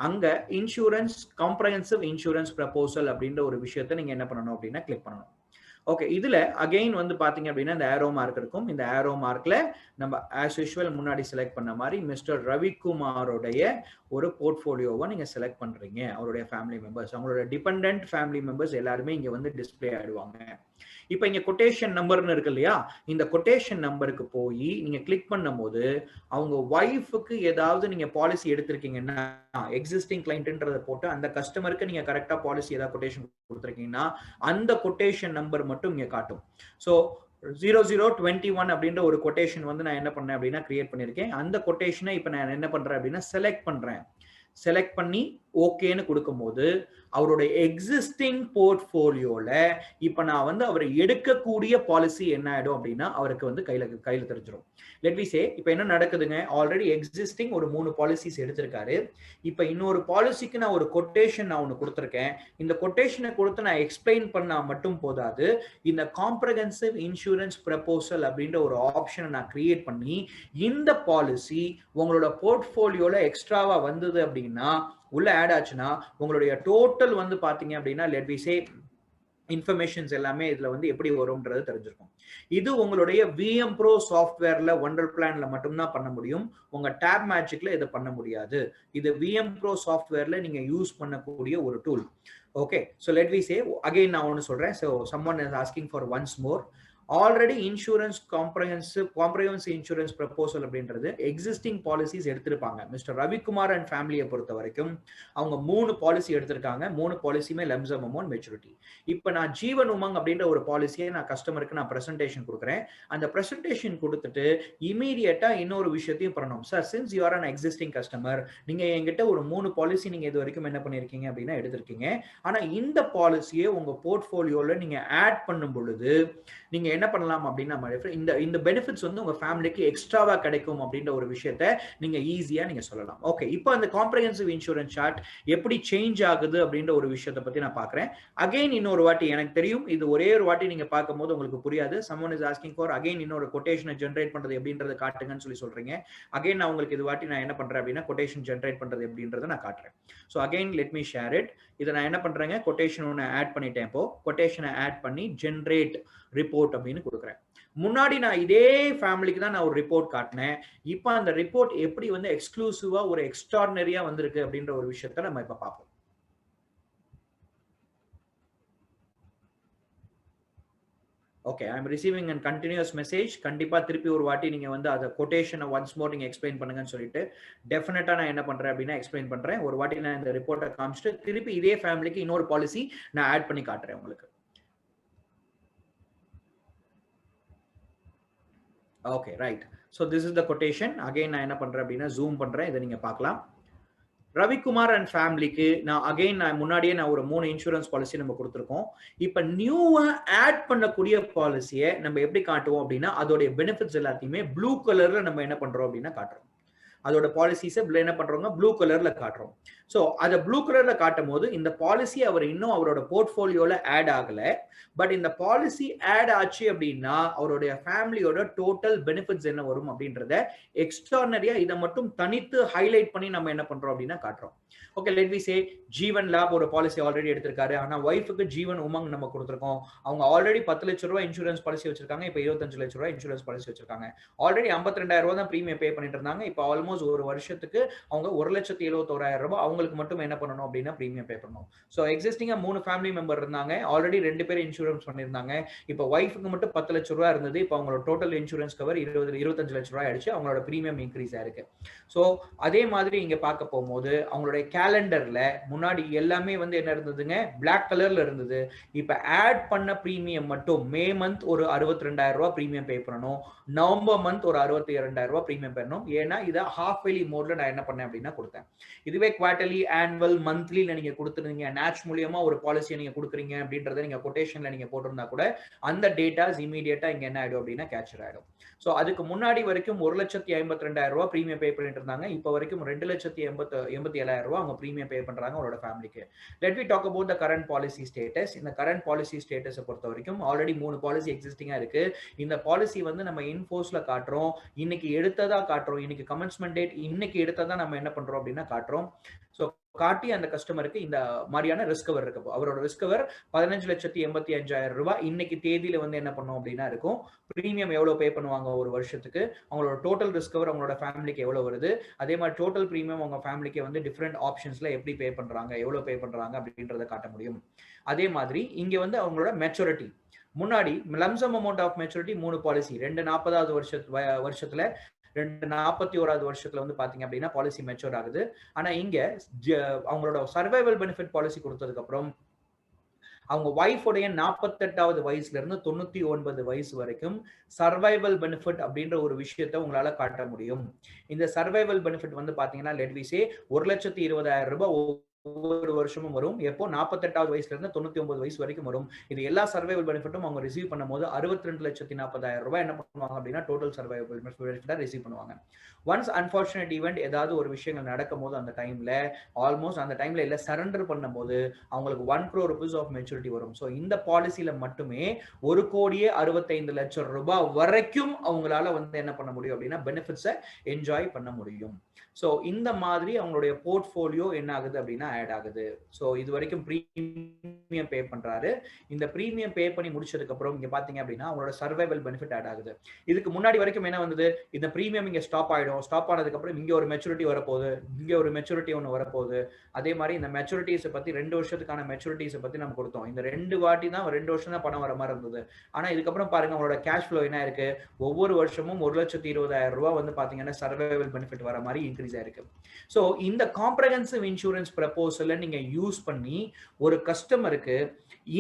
அங்க இன்சூரன்ஸ் காம்ப்ரஹென்சிவ் இன்சூரன்ஸ் ப்ரப்போசல் அப்படின்ற ஒரு விஷயத்தை நீங்க என்ன பண்ணணும் அப்படின்னா கிளிக் பண்ணணும். ஓகே, இதுல அகைன் வந்து பாத்தீங்க அப்படின்னா இந்த ஏரோ மார்க் இருக்கும். இந்த ஏரோ மார்க்ல நம்ம ஆஸ் யூஷுவல் முன்னாடி செலக்ட் பண்ண மாதிரி மிஸ்டர் ரவிக்குமாரோடைய ஒரு போர்ட்ஃபோலியோவை நீங்க செலக்ட் பண்றீங்க. அவருடைய ஃபேமிலி மெம்பர்ஸ், அவங்களோட டிபெண்டன்ட் ஃபேமிலி மெம்பர்ஸ் எல்லாருமே இங்க வந்து டிஸ்பிளே ஆயிடுவாங்க. இப்போ இங்க கொட்டேஷன் நம்பர்னு இருக்கு இல்லையா, இந்த கொட்டேஷன் நம்பருக்கு போய் நீங்க கிளிக் பண்ணும்போது அவங்க ஒய்ஃபுக்கு ஏதாவது நீங்க பாலிசி எடுத்திருக்கீங்கன்னா எக்ஸிஸ்டிங் கிளைண்ட்ன்றதை போட்டு அந்த கஸ்டமருக்கு நீங்க கரெக்டா பாலிசி ஏதாவது கொட்டேஷன் கொடுத்துருக்கீங்கன்னா அந்த கொட்டேஷன் நம்பர் மட்டும் இங்க காட்டும். ஸோ 0021 அப்படின்ற ஒரு கொட்டேஷன் வந்து நான் என்ன பண்ணேன் அப்படின்னா கிரியேட் பண்ணிருக்கேன். அந்த கொட்டேஷனை இப்போ நான் என்ன பண்றேன் அப்படின்னா செலக்ட் பண்றேன். செலக்ட் பண்ணி ஓகேன்னு கொடுக்கும்போது அவருடைய எக்ஸிஸ்டிங் போர்ட்ஃபோலியோல இப்ப நான் வந்து அவர் எடுக்கக்கூடிய பாலிசி என்ன ஆயிடும் அப்படின்னா அவருக்கு வந்து கையில தெரிஞ்சிடும். லெட் வி சே இப்போ என்ன நடக்குதுங்க, ஆல்ரெடி எக்ஸிஸ்டிங் ஒரு 3 பாலிசிஸ் எடுத்திருக்காரு. இப்போ இன்னொரு பாலிசிக்கு நான் ஒரு கொட்டேஷன் நான் ஒன்று கொடுத்துருக்கேன். இந்த கொட்டேஷனை கொடுத்து நான் எக்ஸ்பிளைன் பண்ணா மட்டும் போதாது, இந்த காம்ப்ரஹென்சிவ் இன்சூரன்ஸ் ப்ரப்போசல் அப்படின்ற ஒரு ஆப்ஷனை நான் கிரியேட் பண்ணி இந்த பாலிசி உங்களோட போர்ட்ஃபோலியோல எக்ஸ்ட்ராவா வந்தது அப்படின்னா உள்ள ஆட் ஆச்சுன்னா உங்களுடைய டோட்டல் வந்து பாத்தீங்க அப்படின்னா லெட் வி சே இன்ஃபர்மேஷன்ஸ் எல்லாமே இதுல வந்து எப்படி வரும்ன்றது தெரிஞ்சிருக்கும். இது உங்களுடைய VM Pro சாஃப்ட்வேர்ல ஒண்டர் பிளான்ல மட்டும்தான் பண்ண முடியும். உங்க டேப் மேஜிக்ல இதை பண்ண முடியாது. இது VM Pro சாஃப்ட்வேர்ல நீங்க யூஸ் பண்ணக்கூடிய ஒரு tool. Okay, so let we say again நான் ஒன்று சொல்றேன். So someone is asking for once more. Already insurance comprehensive insurance proposal அப்படின்றது எக்ஸிஸ்டிங் பாலிசிஸ் எடுத்திருப்பாங்க. மிஸ்டர் ரவிக்குமார் அண்ட் ஃபேமிலியை பொறுத்த வரைக்கும் அவங்க 3 பாலிசி எடுத்திருக்காங்க. 3 பாலிசியுமே லம்சம் அமௌண்ட் மெச்சூரிட்டி. இப்போ நான் ஜீவன் உமங் அப்படின்ற ஒரு பாலிசியை நான் கஸ்டமருக்கு நான் பிரசன்டேஷன் கொடுக்குறேன். அந்த பிரசன்டேஷன் கொடுத்துட்டு இமீடியட்டா இன்னொரு விஷயத்தையும் பண்ணணும். Sir, since you are an existing customer, நீங்க என்கிட்ட ஒரு 3 பாலிசி நீங்க இது வரைக்கும் என்ன பண்ணிருக்கீங்க அப்படின்னா எடுத்திருக்கீங்க. ஆனா இந்த பாலிசியை உங்க போர்ட்ஃபோலியோல நீங்க ஆட் பண்ணும் பொழுது நீங்க என்ன பண்ணலாம் அப்படின்னா இந்த பெனிஃபிட்ஸ் வந்து உங்க ஃபேமிலிக்கு எக்ஸ்ட்ராவா கிடைக்கும் அப்படின்ற ஒரு விஷயத்தை நீங்க ஈஸியா நீங்க சொல்லலாம். ஓகே, இப்போ அந்த காம்ப்ரஹென்சிவ் இன்சூரன்ஸ் சார்ட் எப்படி சேஞ்ச் ஆகுது அப்படின்ற ஒரு விஷயத்தை பத்தி நான் பாக்குறேன். அகைன் இன்னொரு வாட்டி, எனக்கு தெரியும் இது ஒரே ஒரு வாட்டி நீங்க பார்க்கும்போது உங்களுக்கு புரியாது. someone is asking for again இன்னொரு கொட்டேஷனை ஜெனரேட் பண்றது எப்படின்றத காட்டுங்கன்னு சொல்றீங்க. அகைன் நான் உங்களுக்கு இது வாட்டி நான் என்ன பண்றேன் அப்படின்னா கொட்டேஷன் ஜெனரேட் பண்றது எப்படின்றத நான் காட்டுறேன். So again let me share it. இதை நான் என்ன பண்றேங்க, கொட்டேஷன் ஒன்று ஆட் பண்ணிட்டேன். இப்போ கொட்டேஷனை ஆட் பண்ணி ஜென்ரேட் ரிப்போர்ட் அப்படின்னு கொடுக்குறேன். முன்னாடி நான் இதே ஃபேமிலிக்கு தான் நான் ஒரு ரிப்போர்ட் காட்டினேன். இப்போ அந்த ரிப்போர்ட் எப்படி வந்து எக்ஸ்க்ளூசிவா ஒரு எக்ஸ்ட்ரார்டினரியா வந்திருக்கு அப்படின்ற ஒரு விஷயத்த நம்ம இப்ப பார்ப்போம். Okay, I am receiving and continuous message. கண்டிப்பா திருப்பி ஒரு வாட்டி நீங்க வந்து அதை கொட்டேஷனை ஒன்ஸ் மோர் நீங்க எக்ஸ்பிளைன் பண்ணுங்கன்னு சொல்லிட்டு டெஃபினட்டா நான் என்ன பண்றேன் அப்படின்னா எக்ஸ்பிளைன் பண்றேன். ஒரு வாட்டி நான் இந்த ரிப்போர்ட்டை காமிச்சிட்டு திருப்பி இதே ஃபேமிலிக்கு இன்னொரு பாலிசி நான் ஆட் பண்ணி காட்டுறேன் உங்களுக்கு. Okay, right. So this is the quotation. Again நான் என்ன பண்றேன் அப்படின்னா ஜூம் பண்றேன், இதை நீங்க பார்க்கலாம். ரவிக்குமார் அண்ட் ஃபேமிலிக்கு நான் முன்னாடியே நான் ஒரு 3 இன்சூரன்ஸ் பாலிசி நம்ம கொடுத்துருக்கோம். இப்போ நியூவா ஆட் பண்ணக்கூடிய பாலிசியை நம்ம எப்படி காட்டுவோம் அப்படின்னா அதோடைய பெனிஃபிட்ஸ் எல்லாத்தையுமே ப்ளூ கலர்ல நம்ம என்ன பண்றோம் அப்படின்னா காட்டுறோம். அதோட பாலிசிஸை என்ன பண்றோங்க, ப்ளூ கலர்ல காட்டுறோம். ஸோ அதை ப்ளூ கலர்ல காட்டும் போது இந்த பாலிசி அவர் இன்னும் அவரோட போர்ட்ஃபோலியோல ஆட் ஆகல. பட் இந்த பாலிசி ஆட் ஆச்சு அப்படின்னா அவருடைய ஃபேமிலியோட டோட்டல் பெனிஃபிட்ஸ் என்ன வரும் அப்படின்றத எக்ஸ்ட்ரார்டினரியா இதை மட்டும் தனித்து ஹைலைட் பண்ணி நம்ம என்ன பண்றோம் அப்படின்னா காட்டுறோம். ஓகே, லெட் வி சே ஜீவன் லாப் ஒரு பாலிசி ஆல்ரெடி எடுத்திருக்காரு. ஆனா ஒய்ஃபுக்கு ஜீவன் உமங் நம்ம கொடுத்துருக்கோம். அவங்க ஆல்ரெடி 10 லட்சம் ரூபாய் இன்சூரன்ஸ் பாலிசி வச்சிருக்காங்க. இப்போ 25 லட்சம் ரூபாய் இன்சூரன்ஸ் பாலிசி வச்சிருக்காங்க. ஆல்ரெடி 52,000 ரூபாய் தான் பிரீமியம் பே பண்ணிட்டு இருந்தாங்க. இப்போ ஆல்மோஸ்ட் ஒரு வருஷத்துக்கு அவங்க 1,71,000 ரூபாய் அவங்களுக்கு மட்டும் என்ன பண்ணணும் அப்படின்னா பிரீமியம் பே பண்ணணும். ஸோ எக்ஸிஸ்டிங்கா 3 ஃபேமிலி மெம்பர் இருந்தாங்க. ஆல்ரெடி 2 பேர் இன்சூரன்ஸ் பண்ணியிருந்தாங்க. இப்போ ஒய்ஃபுக்கு மட்டும் 10 லட்சம் ரூபாய் இருந்தது. இப்போ அவங்களோட டோட்டல் இன்சூரன்ஸ் கவர் 25 லட்சம் ரூபாய் ஆயிடுச்சு. அவங்களோட பிரீமியம் இன்க்ரீஸ் ஆயிருக்கு. ஸோ அதே மாதிரி இங்க பார்க்க போகும்போது அவங்களுடைய கேலண்டர்ல முன்னாடி எல்லாமே வந்து என்ன இருந்ததுங்க, பிளாக் கலர்ல இருந்தது. இப்ப ஆட் பண்ண பிரீமியம் மட்டும் மே மந்த் ஒரு 62,000 ரூபாய் பிரீமியம் பே பண்ணணும். நவம்பர் மந்த் ஒரு 62,000 ரூபாய் பிரீமியம் பண்ணணும். ஏன்னா இதை ஹாஃப் இயர்லி மோட்ல நான் என்ன பண்ணேன் அப்படின்னா கொடுத்தேன். இதுவே குவார்டர்லி, ஆனுவல், மந்த்லில நீங்க கொடுத்துருந்தீங்க, நேட்ச் மூலியமா ஒரு பாலிசியை நீங்க கொடுக்குறீங்க அப்படின்றத நீங்க கொட்டேஷன்ல நீங்க போட்டிருந்தா கூட அந்த டேட்டாஸ் இமீடியட்டா இங்க என்ன ஆயிடும் அப்படின்னா கேப்சர் ஆயிடும். ஸோ அதுக்கு முன்னாடி வரைக்கும் 1,52,000 ரூபாய் பிரீமியம் பே பண்ணிட்டு இருந்தாங்க. இப்போ வரைக்கும் 2,87,000 ரூபாய் அவங்க பிரீமியம் பே பண்றாங்க அவரோட ஃபேமிலிக்கு. Let we talk about the current policy status. இந்த கரண்ட் பாலிசி ஸ்டேட்டஸை பொறுத்த வரைக்கும் ஆல்ரெடி 3 பாலிசி எக்ஸிஸ்டிங்கா இருக்கு. இந்த பாலிசி வந்து நம்ம இன்ஃபோர்ஸ்ல காட்டுறோம், இன்னைக்கு எடுத்ததா காட்டுறோம், இன்னைக்கு கமென்ஸ்மெண்ட் டேட் இன்னைக்கு எடுத்ததா நம்ம என்ன பண்றோம் அப்படின்னா காட்டுறோம். ஸோ காட்டி அந்த கஸ்டமருக்கு இந்த மாதிரியான ரிஸ்க் கவர் இருக்கு. அவரோட ரிஸ்க் கவர் 15,85,000 ரூபாய் இன்னைக்கு தேதியில வந்து என்ன பண்ணும் அப்படின்னா இருக்கும். பிரீமியம் எவ்வளவு பே பண்ணுவாங்க ஒரு வருஷத்துக்கு, அவங்களோட டோட்டல் ரிஸ்க் கவர் அவங்களோட ஃபேமிலிக்கு எவ்வளவு வருது, அதே மாதிரி டோட்டல் பிரீமியம் அவங்க ஃபேமிலிக்கு வந்து டிஃப்ரெண்ட் ஆப்ஷன்ஸ்ல எப்படி பே பண்றாங்க, எவ்வளவு பே பண்றாங்க அப்படின்றத காட்ட முடியும். அதே மாதிரி இங்க வந்து அவங்களோட மெச்சூரிட்டி முன்னாடி lump sum amount of maturity 3 policy 240வது வருஷத்துல 241வது வருஷத்துல வந்து பாத்தீங்க அப்படின்னா பாலிசி மெச்சூர் ஆகுது. ஆனா இங்க அவங்களோட சர்வைவல் பெனிஃபிட் பாலிசி கொடுத்ததுக்கு அப்புறம் அவங்க ஒய்ஃபோடைய 48வது வயசுல இருந்து 99 வயசு வரைக்கும் சர்வைவல் பெனிஃபிட் அப்படின்ற ஒரு விஷயத்தை உங்களால காட்ட முடியும். இந்த சர்வைவல் பெனிஃபிட் வந்து பாத்தீங்கன்னா லெட் வி சே 1,20,000 ரூபாய் ஒவ்வொரு வருஷமும் வரும். எப்போ 48வது வயசுல இருந்து 99 வயசு வரைக்கும் வரும். இது எல்லா சர்வைவல் பெனிஃபிட்டும் அவங்க ரிசீவ் பண்ணும்போது 62,40,000 ரூபாய் என்ன பண்ணுவாங்க அப்படின்னா டோட்டல் சர்வைவல் பெனிஃபிட்டா ரிசீவ் பண்ணுவாங்க. ஒன்ஸ் அன்பார்ச்சுனேட் ஈவெண்ட் ஏதாவது ஒரு விஷயங்கள் நடக்கும் போது அந்த டைம்ல ஆல்மோஸ்ட் அந்த டைம்ல இல்ல சரண்டர் பண்ணும்போது அவங்களுக்கு 1 crore rupees ஆஃப் மெச்சூரிட்டி வரும். ஸோ இந்த பாலிசியில மட்டுமே 1,65,00,000 ரூபாய் வரைக்கும் அவங்களால வந்து என்ன பண்ண முடியும் அப்படின்னா பெனிஃபிட்ஸை என்ஜாய் பண்ண முடியும். ஸோ இந்த மாதிரி அவங்களுடைய போர்ட்ஃபோலியோ என்ன ஆகுது அப்படின்னா ஆட் ஆகுது. ஸோ இது வரைக்கும் ப்ரீமியம் பே பண்றாரு. இந்த ப்ரீமியம் பே பண்ணி முடிச்சதுக்கு அப்புறம் இங்க பாத்தீங்க அப்படின்னா அவங்களோட சர்வைவல் பெனிஃபிட் ஆட் ஆகுது. இதுக்கு முன்னாடி வரைக்கும் என்ன வந்தது, இந்த ப்ரீமியம் இங்க ஸ்டாப் ஆயிடும். ஸ்டாப் ஆனதுக்கு அப்புறம் இங்க ஒரு மெச்சூரிட்டி வரப்போகுது, இங்க ஒரு மெச்சூரிட்டி ஒன்று வரப்போகுது. அதே மாதிரி இந்த மெச்சூரிட்டிஸை பத்தி 2 வருஷத்துக்கான மெச்சூரிட்டிஸை பத்தி நம்ம கொடுத்தோம். இந்த 2 வாட்டி தான் 2 வருஷம் தான் பணம் வர மாதிரி இருந்தது. ஆனா இதுக்கப்புறம் பாருங்க அவங்களோட கேஷ் ஃப்ளோ என்ன இருக்கு, ஒவ்வொரு வருஷமும் 1,20,000 ரூபாய் வந்து பாத்தீங்கன்னா சர்வைவல் பெனிஃபிட் வர மாதிரி இன்க்ரீஸ் ஆயிருக்கு. ஸோ இந்த காம்ப்ரஹென்சிவ் இன்சூரன்ஸ் ப்ரப்போசலை நீங்க யூஸ் பண்ணி ஒரு கஸ்டமருக்கு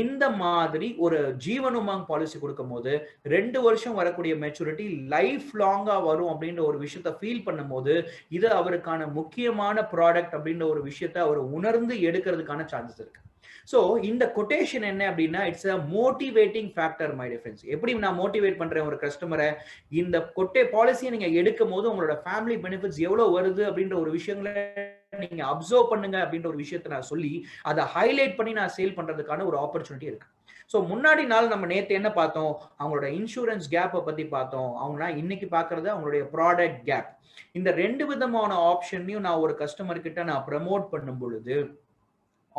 இந்த மாதிரி ஒரு ஜீவன் உமாங் பாலிசி கொடுக்கும் போது 2 வருஷம் வரக்கூடிய மெச்சூரிட்டி லைஃப் லாங்கா வரும் அப்படின்ற ஒரு விஷயத்த ஃபீல் பண்ணும் போது இது அவருக்கான முக்கியமான ப்ராடக்ட் அப்படின்ற ஒரு விஷயத்த அவர் உணர்ந்து எடுக்கிறதுக்கான சான்சஸ் இருக்கு. ஸோ இந்த கொட்டேஷன் என்ன அப்படின்னா it's a motivating factor my difference. எப்படி நான் மோட்டிவேட் பண்றேன் ஒரு கஸ்டமரை, இந்த பாலிசியை நீங்க எடுக்கும் போது உங்களோட ஃபேமிலி பெனிஃபிட்ஸ் எவ்வளவு வருது அப்படின்ற ஒரு விஷயங்களை நீங்க அப்சர்வ் பண்ணுங்க அப்படின்ற ஒரு விஷயத்தை நான் சொல்லி அதை ஹைலைட் பண்ணி நான் சேல் பண்றதுக்கான ஒரு ஆப்பர்ச்சுனிட்டி இருக்கு. ஸோ முன்னாடி நாள் நம்ம நேற்று என்ன பார்த்தோம், அவங்களோட இன்சூரன்ஸ் கேப்பை பத்தி பார்த்தோம். அவங்க இன்னைக்கு பார்க்கறது அவங்களுடைய ப்ராடக்ட் கேப். இந்த 2 விதமான ஆப்ஷனையும் நான் ஒரு கஸ்டமர் கிட்ட நான் ப்ரமோட் பண்ணும் பொழுது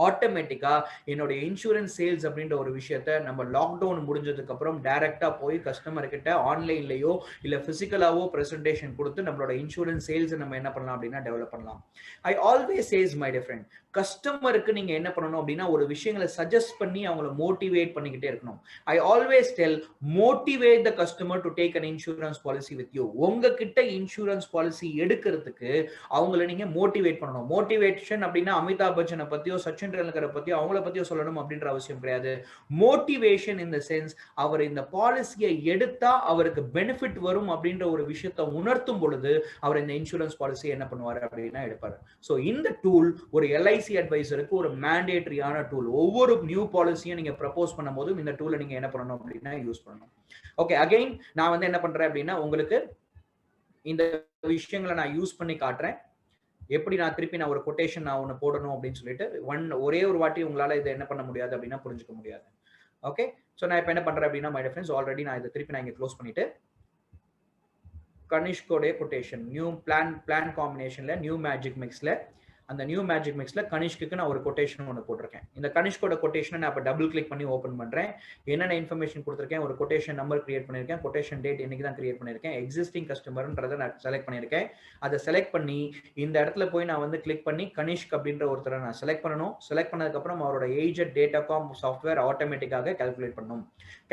ஆட்டோமேட்டிக்கா என்னுடைய இன்சூரன்ஸ் சேல்ஸ் அப்படின்ற ஒரு விஷயத்த நம்ம லாக்டவுன் முடிஞ்சதுக்கு அப்புறம் டைரக்டா போய் கஸ்டமர் கிட்ட ஆன்லைன்லயோ இல்ல பிசிக்கலாவோ பிரசன்டேஷன் கொடுத்து நம்மளோட இன்சூரன்ஸ் சேல்ஸ் நம்ம என்ன பண்ணலாம் அப்படின்னா டெவலப் பண்ணலாம். I always says my dear friend, கஸ்டமருக்கு நீங்க என்ன பண்ணணும் அப்படின்னா ஒரு விஷயங்களை சஜஸ்ட் பண்ணி அவங்களை மோட்டிவேட் பண்ணிக்கிட்டே இருக்கணும். I always tell motivate the customer to take an insurance policy with you. உங்ககிட்ட இன்சூரன்ஸ் பாலிசி எடுக்கிறதுக்கு அவங்களை நீங்க மோட்டிவேட் பண்ணணும். மோட்டிவேஷன் அப்படின்னா அமிதாப் பச்சனை பத்தியோ சச்சின் டெண்டுல்கரை பத்தியோ அவங்கள பத்தியோ சொல்லணும் அப்படின்ற அவசியம் கிடையாது. மோட்டிவேஷன் இன் த சென்ஸ் அவர் இந்த பாலிசியை எடுத்தா அவருக்கு பெனிஃபிட் வரும் அப்படின்ற ஒரு விஷயத்தை உணர்த்தும் பொழுது அவர் இந்த இன்சூரன்ஸ் பாலிசி என்ன பண்ணுவார் அப்படின்னா எடுப்பாரு. சோ இந்த டூல் ஒரு எல்ஐசி அட்வைசருக்கு ஒரு மேண்டேட்டரியான டூல். ஒவ்வொரு நியூ பாலிசியும் நீங்க ப்ரப்போஸ் பண்ணும்போது இந்த டூலை நீங்க என்ன பண்ணணும் அப்படின்னா யூஸ் பண்ணணும். ஓகே, அகைன் நான் வந்து என்ன பண்றேன் அப்படின்னா உங்களுக்கு இந்த விஷயங்களை நான் யூஸ் பண்ணி காட்டுறேன். எப்படி நான் திருப்பி நான் ஒரு கொட்டேஷன் நான் ஒன்று போடணும் அப்படின்னு சொல்லிட்டு ஒரே ஒரு வாட்டி உங்களால இதை என்ன பண்ண முடியாது அப்படின்னா புரிஞ்சுக்க முடியாது. ஓகே, ஸோ நான் இப்போ என்ன பண்றேன் அப்படின்னா மை டியர் ஃப்ரெண்ட்ஸ் ஆல்ரெடி நான் இதை திருப்பி நான் இங்கே க்ளோஸ் பண்ணிட்டு கனிஷ்கோடைய கொட்டேஷன் நியூ பிளான் காம்பினேஷன்ல நியூ மேஜிக் மிக்ஸ்ல அந்த நியூ மேஜிக் மிக்ஸ்ல கனிஷ்க்கு நான் ஒரு கொட்டேஷன் ஒன்று போட்டிருக்கேன். இந்த கனிஷ்கோட கொட்டேஷனை நான் இப்போ டபுள் கிளிக் பண்ணி ஓப்பன் பண்றேன். என்னென்ன இன்ஃபர்மேஷன் கொடுத்துருக்கேன், ஒரு கொட்டேஷன் நம்பர் கிரியேட் பண்ணியிருக்கேன், கொட்டேஷன் டேட் இன்னைக்கு தான் கிரியேட் பண்ணியிருக்கேன், எக்ஸிஸ்டிங் கஸ்டமர்ன்றதை நான் செலக்ட் பண்ணியிருக்கேன். அதை செலக்ட் பண்ணி இந்த இடத்துல போய் நான் வந்து கிளிக் பண்ணி கனிஷ்க் அப்படின்ற ஒருத்தரை நான் செலக்ட் பண்ணணும். செலக்ட் பண்ணதுக்கப்புறம் அவரோட ஏஜ் டேட்டாகாம் சாஃப்ட்வேர் ஆட்டோமேட்டிக்காக கால்குலேட் பண்ணணும்.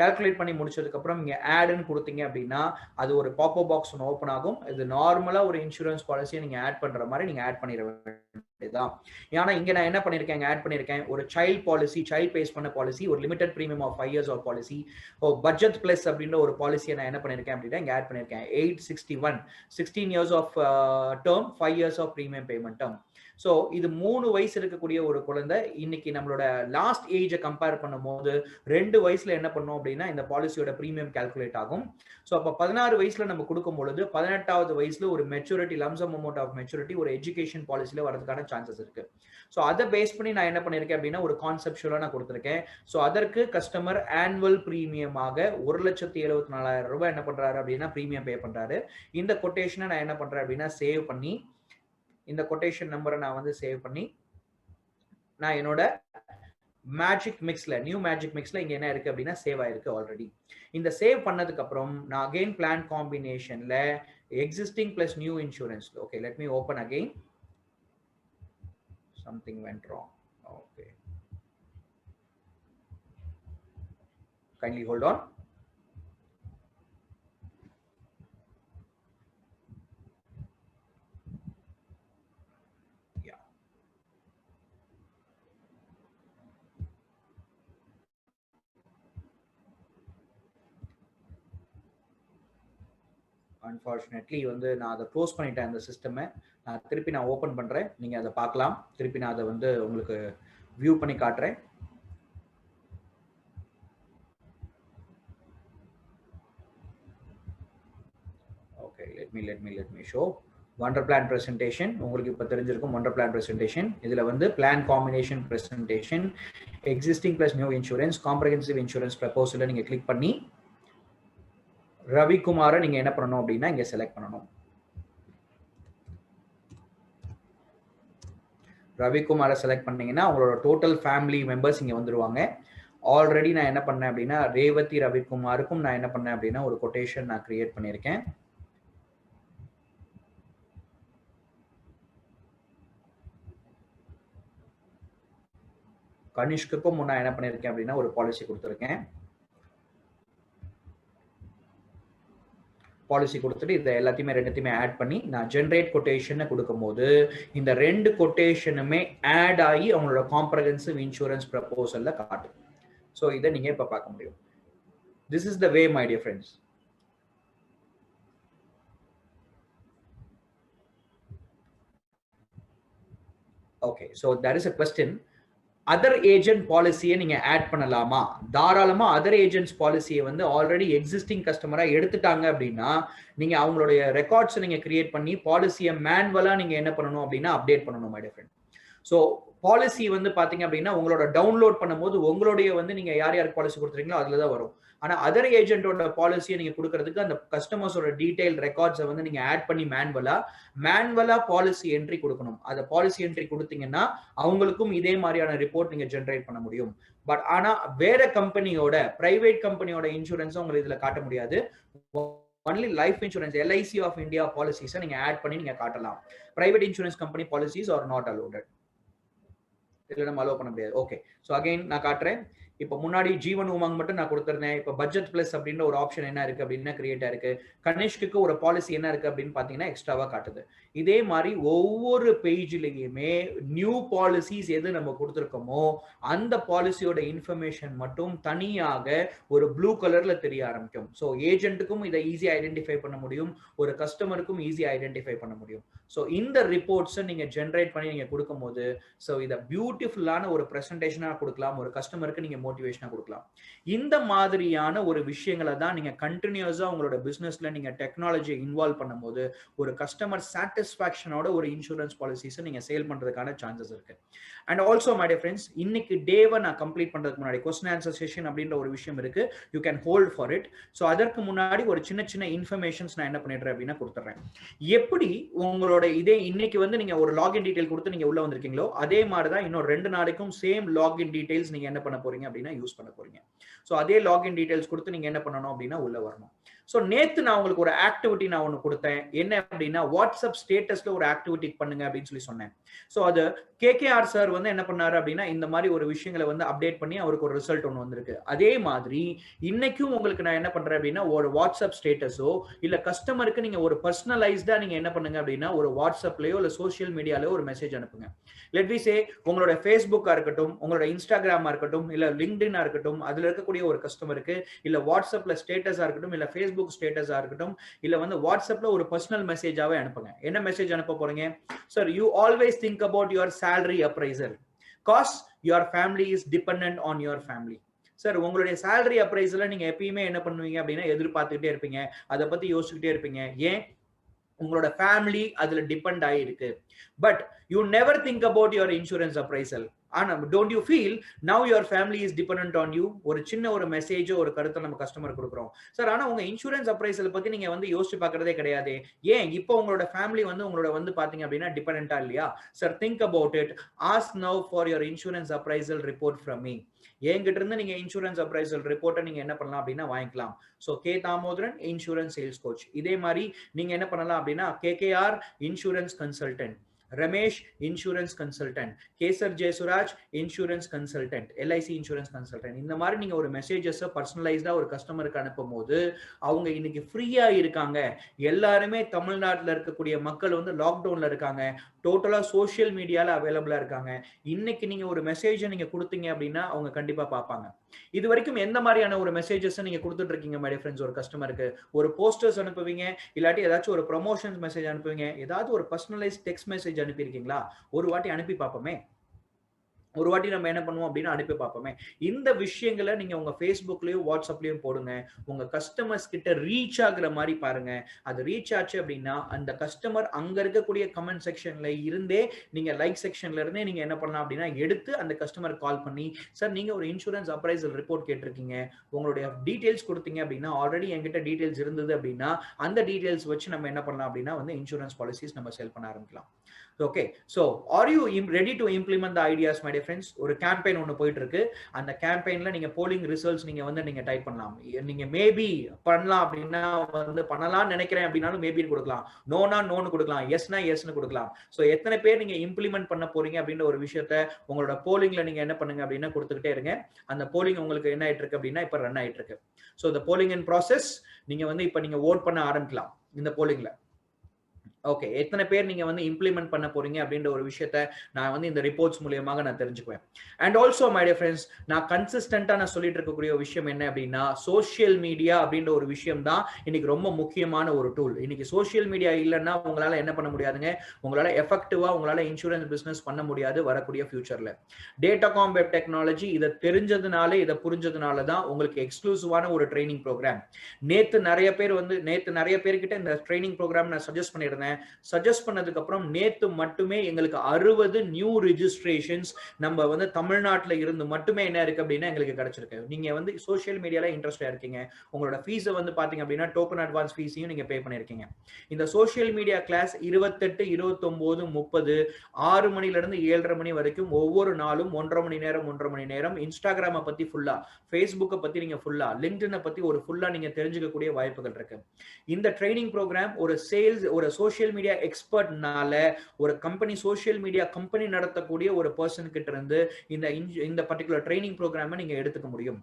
கால்குலேட் பண்ணி முடிச்சதுக்கப்புறம் இங்கே ஆட்னு கொடுத்தீங்க அப்படின்னா அது ஒரு பாப்பப் பாக்ஸ் ஒன்று ஓப்பன் ஆகும். இது நார்மலா ஒரு இன்சூரன்ஸ் பாலிசியை நீங்க ஆட் பண்ற மாதிரி நீங்க ஆட் பண்ணிட வேண்டியதுதான். ஏன்னா இங்க நான் என்ன பண்ணிருக்கேன், ஆட் பண்ணிருக்கேன் ஒரு சைல்ட் பாலிசி, சைல்ட் பேஸ் பண்ண பாலிசி, ஒரு limited premium of 5 years of policy, budget plus அப்படின்ற ஒரு பாலிசியை நான் என்ன பண்ணிருக்கேன் அப்படின்னா இங்க ஆட் பண்ணிருக்கேன். 861 16 years of term, 5 years of premium payment term. So இது 3 வயசு இருக்கக்கூடிய ஒரு குழந்தை. இன்னைக்கு நம்மளோட லாஸ்ட் ஏஜை கம்பேர் பண்ணும்போது 2 வயசுல என்ன பண்ணோம் அப்படின்னா இந்த பாலிசியோட பிரீமியம் கால்குலேட் ஆகும். ஸோ அப்போ 16 வயசுல நம்ம கொடுக்கும் பொழுது 18வது வயசுல ஒரு maturity lump sum amount of maturity ஒரு எஜுகேஷன் பாலிசியில வரதுக்கான சான்சஸ் இருக்கு. ஸோ அதை பேஸ் பண்ணி நான் என்ன பண்ணிருக்கேன் அப்படின்னா ஒரு கான்செப்சுவலா நான் கொடுத்துருக்கேன். ஸோ அதற்கு கஸ்டமர் ஆனுவல் பிரீமியமாக 1,74,000 ரூபாய் என்ன பண்றாரு அப்படின்னா பிரீமியம் பே பண்றாரு. இந்த கொட்டேஷனை நான் என்ன பண்றேன் அப்படின்னா சேவ் பண்ணி இந்த கொட்டேஷன் நம்பரை நான் வந்து சேவ் பண்ணி நான் என்னோட மேஜிக் மிக்ஸ்ல நியூ மேஜிக் மிக்ஸ்ல இங்க என்ன இருக்கு அப்படின்னா சேவ் ஆயிருக்கு ஆல்ரெடி. இந்த சேவ் பண்ணதுக்கு அப்புறம் நான் அகைன் பிளான் காம்பினேஷன்ல existing plus new insurance. Okay, let me open again. Something went wrong. Okay, kindly hold on. Unfortunately வந்து நான் அதை க்ளோஸ் பண்ணிட்டேன் அந்த சிஸ்டமை. நான் திருப்பி நான் ஓப்பன் பண்ணுறேன், நீங்கள் அதை பார்க்கலாம். திருப்பி நான் அதை வந்து உங்களுக்கு வியூ பண்ணி காட்டுறேன். Okay, let me show wonder plan presentation. உங்களுக்கு இப்போ தெரிஞ்சிருக்கும் வண்டர் பிளான் பிரசன்டேஷன். இதில் வந்து plan combination presentation, existing plus new insurance, comprehensive insurance ப்ரப்போசலை நீங்கள் கிளிக் பண்ணி ரவிக்குமாரை நீங்க என்ன பண்ணணும் அப்படின்னா இங்க செலக்ட் பண்ணணும். ரவிக்குமாரை செலக்ட் பண்ணீங்கன்னா உங்களோட டோட்டல் ஃபேமிலி மெம்பர்ஸ் இங்க வந்துருவாங்க. ஆல்ரெடி நான் என்ன பண்ணேன் அப்படின்னா ரேவதி ரவிக்குமாருக்கும் நான் என்ன பண்ணேன் அப்படின்னா ஒரு கொட்டேஷன் நான் கிரியேட் பண்ணியிருக்கேன். கனிஷ்குக்கும் நான் என்ன பண்ணியிருக்கேன் அப்படின்னா ஒரு பாலிசி கொடுத்துருக்கேன். பாலிசி கொடுத்துட்டு இதை எல்லாத்தையுமே ரெண்டுத்தையுமே ஆட் பண்ணி நான் ஜென்ரேட் கொட்டேஷன் கொடுக்கும்போது இந்த 2 கொட்டேஷனுமே ஆட் ஆகி அவங்களோட காம்ப்ரஹென்சிவ் இன்சூரன்ஸ் ப்ரப்போசல்ல காட்டும். ஸோ இதை நீங்க இப்ப பார்க்க முடியும். This is the way my dear friends. Okay, so that is a question. Other agent பாலிசியை நீங்க ஆட் பண்ணலாமா? தாராளமா அதர் ஏஜென்ட்ஸ் பாலிசியை வந்து ஆல்ரெடி எக்ஸிஸ்டிங் கஸ்டமரா எடுத்துட்டாங்க அப்படின்னா நீங்க அவங்களுடைய ரெக்கார்ட்ஸ் நீங்க கிரியேட் பண்ணி பாலிசியை மேனுவலா நீங்க என்ன பண்ணணும் அப்படின்னா அப்டேட் பண்ணணும் my dear friend. So policy வந்து பாத்தீங்க அப்படின்னா உங்களோட டவுன்லோட் பண்ணும்போது உங்களுடைய வந்து நீங்க யார் யாருக்கு பாலிசி கொடுத்துறீங்களோ அதுலதான் வரும். ஆனா அதர் ஏஜென்ட்டோட பாலிசியை நீங்க கொடுக்கறதுக்கு அந்த கஸ்டமர்ஸோட டீடைல் ரெக்கார்ட்ஸை வந்து நீங்க ஆட் பண்ணி மேனுவலா பாலிசி என்ட்ரி கொடுக்கணும். அந்த பாலிசி என்ட்ரி கொடுத்தீங்கன்னா அவங்களுக்கும் இதே மாதிரியான ரிப்போர்ட் நீங்க ஜெனரேட் பண்ண முடியும். பட் ஆனா வேற கம்பெனியோட பிரைவேட் கம்பெனியோட இன்சூரன்ஸும் உங்களுக்கு இதுல காட்ட முடியாது. Only life insurance LIC of India பாலிசிஸை நீங்க ஆட் பண்ணி நீங்க காட்டலாம். Private insurance company policies are not allotted. இதுல நம்ம அலோவ் பண்ண முடியாது. ஓகே, ஸோ அகைன் நான் காட்டுறேன். இப்போ முன்னாடி ஜீவன் உமங் மட்டும் நான் கொடுத்துருந்தேன். இப்போ பட்ஜெட் பிளஸ் அப்படின்ற ஒரு ஆப்ஷன் என்ன இருக்கு அப்படின்னா கிரியேட் ஆயிருக்கு. கனிஷ்க்கு ஒரு பாலிசி என்ன இருக்கு அப்படின்னு பாத்தீங்கன்னா எக்ஸ்ட்ராவா காட்டுது. இதே மாதிரி ஒவ்வொரு பேஜ்லயுமே நியூ பாலிசிஸ் எது நம்ம கொடுத்துருக்கோமோ அந்த பாலிசியோட இன்ஃபர்மேஷன் மட்டும் தனியாக ஒரு ப்ளூ கலர்ல தெரிய ஆரம்பிக்கும். ஸோ ஏஜென்ட்டுக்கும் இதை ஈஸியா ஐடென்டிஃபை பண்ண முடியும், ஒரு கஸ்டமருக்கும் ஈஸியா ஐடென்டிஃபை பண்ண முடியும். ஸோ இந்த ரிப்போர்ட்ஸை நீங்க ஜென்ரேட் பண்ணி நீங்க கொடுக்கும் போது ஸோ இதை பியூட்டிஃபுல்லான ஒரு ப்ரெசன்டேஷனா கொடுக்கலாம், ஒரு கஸ்டமருக்கு நீங்க மோட்டிவேஷனா கொடுக்கலாம். இந்த மாதிரியான ஒரு விஷயங்களை தான் நீங்க கண்டினியூஸா உங்களோட பிசினஸ்ல நீங்க டெக்னாலஜியை இன்வால்வ் பண்ணும்போது ஒரு கஸ்டமர் சாட்டிஸ்பாக்சனோட ஒரு இன்சூரன்ஸ் பாலிசிஸை நீங்க சேல் பண்றதுக்கான சான்சஸ் இருக்கு. And also my dear friends, இன்னைக்கு டேவை நான் கம்ப்ளீட் பண்றதுக்கு முன்னாடி கொஸ்டின் ஆன்சர் செஷன் அப்படின்ற ஒரு விஷயம் இருக்கு. You can hold for it. So அதற்கு முன்னாடி ஒரு சின்ன சின்ன இன்ஃபர்மேஷன்ஸ் நான் என்ன பண்ணிடுறேன் அப்படின்னா கொடுத்துறேன். எப்படி உங்களோட இதே இன்னைக்கு வந்து நீங்க ஒரு லாகின் டீடைல் கொடுத்து நீங்க உள்ள வந்திருக்கீங்களோ அதே மாதிரி தான் இன்னும் 2 நாளைக்கும் சேம் லாகின் டீடைல்ஸ் நீங்க என்ன பண்ண போறீங்க அப்படின்னா யூஸ் பண்ண போறீங்க. ஸோ அதே லாகின் டீடைல்ஸ் கொடுத்து நீங்க என்ன பண்ணணும் அப்படின்னா உள்ள வரணும். ஸோ நேத்து நான் உங்களுக்கு ஒரு ஆக்டிவிட்டி நான் ஒன்று கொடுத்தேன். என்ன அப்படின்னா வாட்ஸ்அப் ஸ்டேட்டஸ்ல ஒரு ஆக்டிவிட்டி பண்ணுங்க அப்படின்னு சொல்லி சொன்னேன். ஸோ அது கேகேஆர் சார் வந்து என்ன பண்ணாரு அப்படின்னா இந்த மாதிரி ஒரு விஷயங்களை வந்து அப்டேட் பண்ணி அவருக்கு ஒரு ரிசல்ட் ஒன்று வந்திருக்கு. அதே மாதிரி இன்னைக்கும் உங்களுக்கு நான் என்ன பண்றேன் அப்படின்னா ஒரு வாட்ஸ்அப் ஸ்டேட்டஸோ இல்ல கஸ்டமருக்கு நீங்க ஒரு பர்சனலைஸ்டா நீங்க என்ன பண்ணுங்க அப்படின்னா ஒரு வாட்ஸ்அப்லயோ இல்ல சோசியல் மீடியாலயோ ஒரு மெசேஜ் அனுப்புங்க. லெட் வி சே உங்களோட ஃபேஸ்புக்கா இருக்கட்டும், உங்களோட இன்ஸ்டாகிராமா இருக்கட்டும், இல்ல லிங்க்டினா இருக்கட்டும், அதுல இருக்கக்கூடிய ஒரு கஸ்டமருக்கு இல்ல வாட்ஸ்அப்ல ஸ்டேட்டஸா இருக்கட்டும், இல்ல ஃபேஸ்புக் ஸ்டேட்டஸா இருக்கட்டும், இல்ல வந்து வாட்ஸ்அப்ல ஒரு பர்சனல் மெசேஜாவே அனுப்புங்க. என்ன மெசேஜ் அனுப்ப போறீங்க? Sir, you always think about your salary appraisal cause your family is dependent on your family. Sir, உங்களுடைய salary appraisal நீங்க எப்பயுமே என்ன பண்ணுவீங்க அப்படின்னா எதிர்பார்த்துக்கிட்டே இருப்பீங்க, அதை பத்தி யோசிச்சுக்கிட்டே இருப்பீங்க. ஏன்? உங்களோட ஃபேமிலி அதுல டிபெண்ட் ஆயிருக்கு. But you never think about your insurance appraisal. ஆனா don't you feel now your family is dependent on you? ஒரு சின்ன ஒரு மெசேஜோ ஒரு கருத்தை நம்ம கஸ்டமர் கொடுக்குறோம் சார், ஆனா உங்க இன்சூரன்ஸ் அப்ரைசல் பத்தி நீங்க வந்து யோசிச்சு பாக்குறதே கிடையாது. ஏன்? இப்போ உங்களோட ஃபேமிலி வந்து உங்களோட வந்து பாத்தீங்க அப்படின்னா டிபெண்டன்டா இல்லையா? Sir, think about it. Ask now for your insurance appraisal report from me. என்கிட்ட இருந்து நீங்க இன்சூரன்ஸ் அப்ரைசல் ரிப்போர்ட்டை நீங்க என்ன பண்ணலாம் அப்படின்னா வாங்கிக்கலாம். So K Damodaran insurance sales coach. இதே மாதிரி நீங்க என்ன பண்ணலாம் அப்படின்னா KKR insurance consultant, Ramesh insurance consultant, kesar Jayasuraj insurance consultant, LIC insurance consultant. இந்த மாதிரி நீங்க ஒரு மெசேஜஸ் பர்சனலைஸ்டா ஒரு கஸ்டமருக்கு அனுப்பும் போது அவங்க இன்னைக்கு ஃப்ரீயா இருக்காங்க. எல்லாருமே தமிழ்நாட்டில் இருக்கக்கூடிய மக்கள் வந்து லாக்டவுன்ல இருக்காங்க, டோட்டலா சோசியல் மீடியால அவைலபிளா இருக்காங்க. இன்னைக்கு நீங்க ஒரு மெசேஜை நீங்க கொடுத்தீங்க அப்படின்னா அவங்க கண்டிப்பா பார்ப்பாங்க. இது வரைக்கும் எந்த மாதிரியான ஒரு மெசேஜஸ் நீங்க கொடுத்துட்டு இருக்கீங்க மை டியர் ஃப்ரெண்ட்ஸ்? ஒரு கஸ்டமருக்கு ஒரு போஸ்டர்ஸ் அனுப்புவீங்க, இல்லாட்டி ஏதாச்சும் ஒரு ப்ரொமோஷன்ஸ் மெசேஜ் அனுப்புவீங்க, ஏதாவது ஒரு பர்சனலைஸ் டெக்ஸ்ட் மெசேஜ் அனுப்பியிருக்கீங்களா? ஒரு வாட்டி அனுப்பி பார்ப்போமே. ஒரு வாட்டி நம்ம என்ன பண்ணுவோம் அப்படின்னா அனுப்பி பார்ப்போமே. இந்த விஷயங்களை நீங்க உங்க ஃபேஸ்புக்லயும் வாட்ஸ்அப்லயும் போடுங்க. உங்க கஸ்டமர்ஸ் கிட்ட ரீச் ஆகுற மாதிரி பாருங்க. அது ரீச் ஆச்சு அப்படின்னா அந்த கஸ்டமர் அங்க இருக்கக்கூடிய கமெண்ட் செக்ஷன்ல இருந்தே நீங்க லைக் செக்ஷன்ல இருந்தே நீங்க என்ன பண்ணலாம் அப்படின்னா எடுத்து அந்த கஸ்டமர் கால் பண்ணி, சார் நீங்க ஒரு இன்சூரன்ஸ் அப்ரைசல் ரிப்போர்ட் கேட்டிருக்கீங்க, உங்களுடைய டீடைல்ஸ் கொடுத்தீங்க அப்படின்னா ஆல்ரெடி என்கிட்ட டீடைல்ஸ் இருந்தது அப்படின்னா அந்த டீடைல்ஸ் வச்சு நம்ம என்ன பண்ணலாம் அப்படின்னா வந்து இன்சூரன்ஸ் பாலிசிஸ் நம்ம சேல் பண்ண ஆரம்பிக்கலாம். Okay, so are you ready to implement the ideas my dear friends? ஒரு கேம்பெயின் ஒன்று போயிட்டு இருக்கு. அந்த கேம்பெயின்ல நீங்க போலிங் ரிசல்ட்ஸ் நீங்க வந்து நீங்க டைப் பண்ணலாம். நீங்க மேபி பண்ணலாம் அப்படின்னா வந்து பண்ணலாம்னு நினைக்கிறேன் அப்படின்னாலும் மேபின்னு கொடுக்கலாம், நோனா நோன்னு கொடுக்கலாம், எஸ்னா எஸ்னு கொடுக்கலாம். ஸோ எத்தனை பேர் நீங்க இம்ப்ளிமெண்ட் பண்ண போறீங்க அப்படின்ற ஒரு விஷயத்த உங்களோட போலிங்ல நீங்க என்ன பண்ணுங்க அப்படின்னா கொடுத்துக்கிட்டே இருங்க. அந்த போலிங் உங்களுக்கு என்ன ஆயிட்டு இருக்கு அப்படின்னா இப்ப ரன் ஆயிட்டு இருக்கு. ஸோ இந்த போலிங் இன் ப்ராசஸ் நீங்க வந்து இப்ப நீங்க ஓட் பண்ண ஆரம்பிக்கலாம் இந்த போலிங்ல. ஓகே, எத்தனை பேர் நீங்க வந்து இம்ப்ளிமெண்ட் பண்ண போறீங்க அப்படின்ற ஒரு விஷயத்த நான் வந்து இந்த ரிப்போர்ட்ஸ் மூலமாக நான் தெரிஞ்சுக்குவேன். And also my dear friends, நான் கன்சிஸ்டன்டா நான் சொல்லிட்டு இருக்கக்கூடிய விஷயம் என்ன அப்படின்னா சோசியல் மீடியா அப்படின்ற ஒரு விஷயம் தான் இன்னைக்கு ரொம்ப முக்கியமான ஒரு டூல். இன்னைக்கு சோசியல் மீடியா இல்லைன்னா உங்களால என்ன பண்ண முடியாதுங்க, உங்களால எஃபெக்டிவா உங்களால இன்சூரன்ஸ் பிசினஸ் பண்ண முடியாது வரக்கூடிய ஃபியூச்சர்ல. டேட்டாகாம் வெப் டெக்னாலஜி இதை தெரிஞ்சதுனால இதை புரிஞ்சதுனால தான் உங்களுக்கு எக்ஸ்க்ளூசிவான ஒரு ட்ரைனிங் ப்ரோக்ராம். நேத்து நிறைய பேர்கிட்ட இந்த ட்ரைனிங் ப்ரோக்ராம் நான் சஜஸ்ட் பண்ணியிருந்தேன். சஜஸ்ட் பண்ணதுக்கு அப்புறம் நேத்து மட்டுமே எங்களுக்கு 60 நியூ ரிஜிஸ்ட்ரேஷன்ஸ் நம்ம வந்து தமிழ்நாட்டுல இருந்து மட்டுமே என்ன இருக்கு அப்படின்னா எங்களுக்கு கிடைச்சிருக்கு. நீங்க வந்து சோஷியல் மீடியால இன்ட்ரெஸ்டா இருக்கீங்க, உங்களோட ஃபீஸை வந்து பாத்தீங்க அப்படின்னா டோக்கன் அட்வான்ஸ் ஃபீஸையும் நீங்க பே பண்ணிருக்கீங்க. இந்த சோஷியல் மீடியா கிளாஸ் 28, 29, 30 6 மணில இருந்து 7:30 மணி வரைக்கும் ஒவ்வொரு நாளும் 1.5 மணி நேரம் இன்ஸ்டாகிராம பத்தி ஃபுல்லா, ஃபேஸ்புக்கை பத்தி நீங்க ஃபுல்லா, லிங்க்டினை பத்தி ஒரு ஃபுல்லா நீங்க தெரிஞ்சுக்கக்கூடிய வாய்ப்புகள் இருக்கு. இந்த ட்ரைனிங் ப்ரோக்ராம் ஒரு சேல்ஸ் ஒரு சோஷியல் மீடியா எக்ஸ்பர்ட்னால ஒரு கம்பெனி சோஷியல் மீடியா கம்பெனி நடத்தக்கூடிய ஒரு பர்சன் கிட்ட இருந்து இந்த பர்டிகுலர் ட்ரைனிங் ப்ரோக்ராமை நீங்க எடுத்துக்க முடியும்.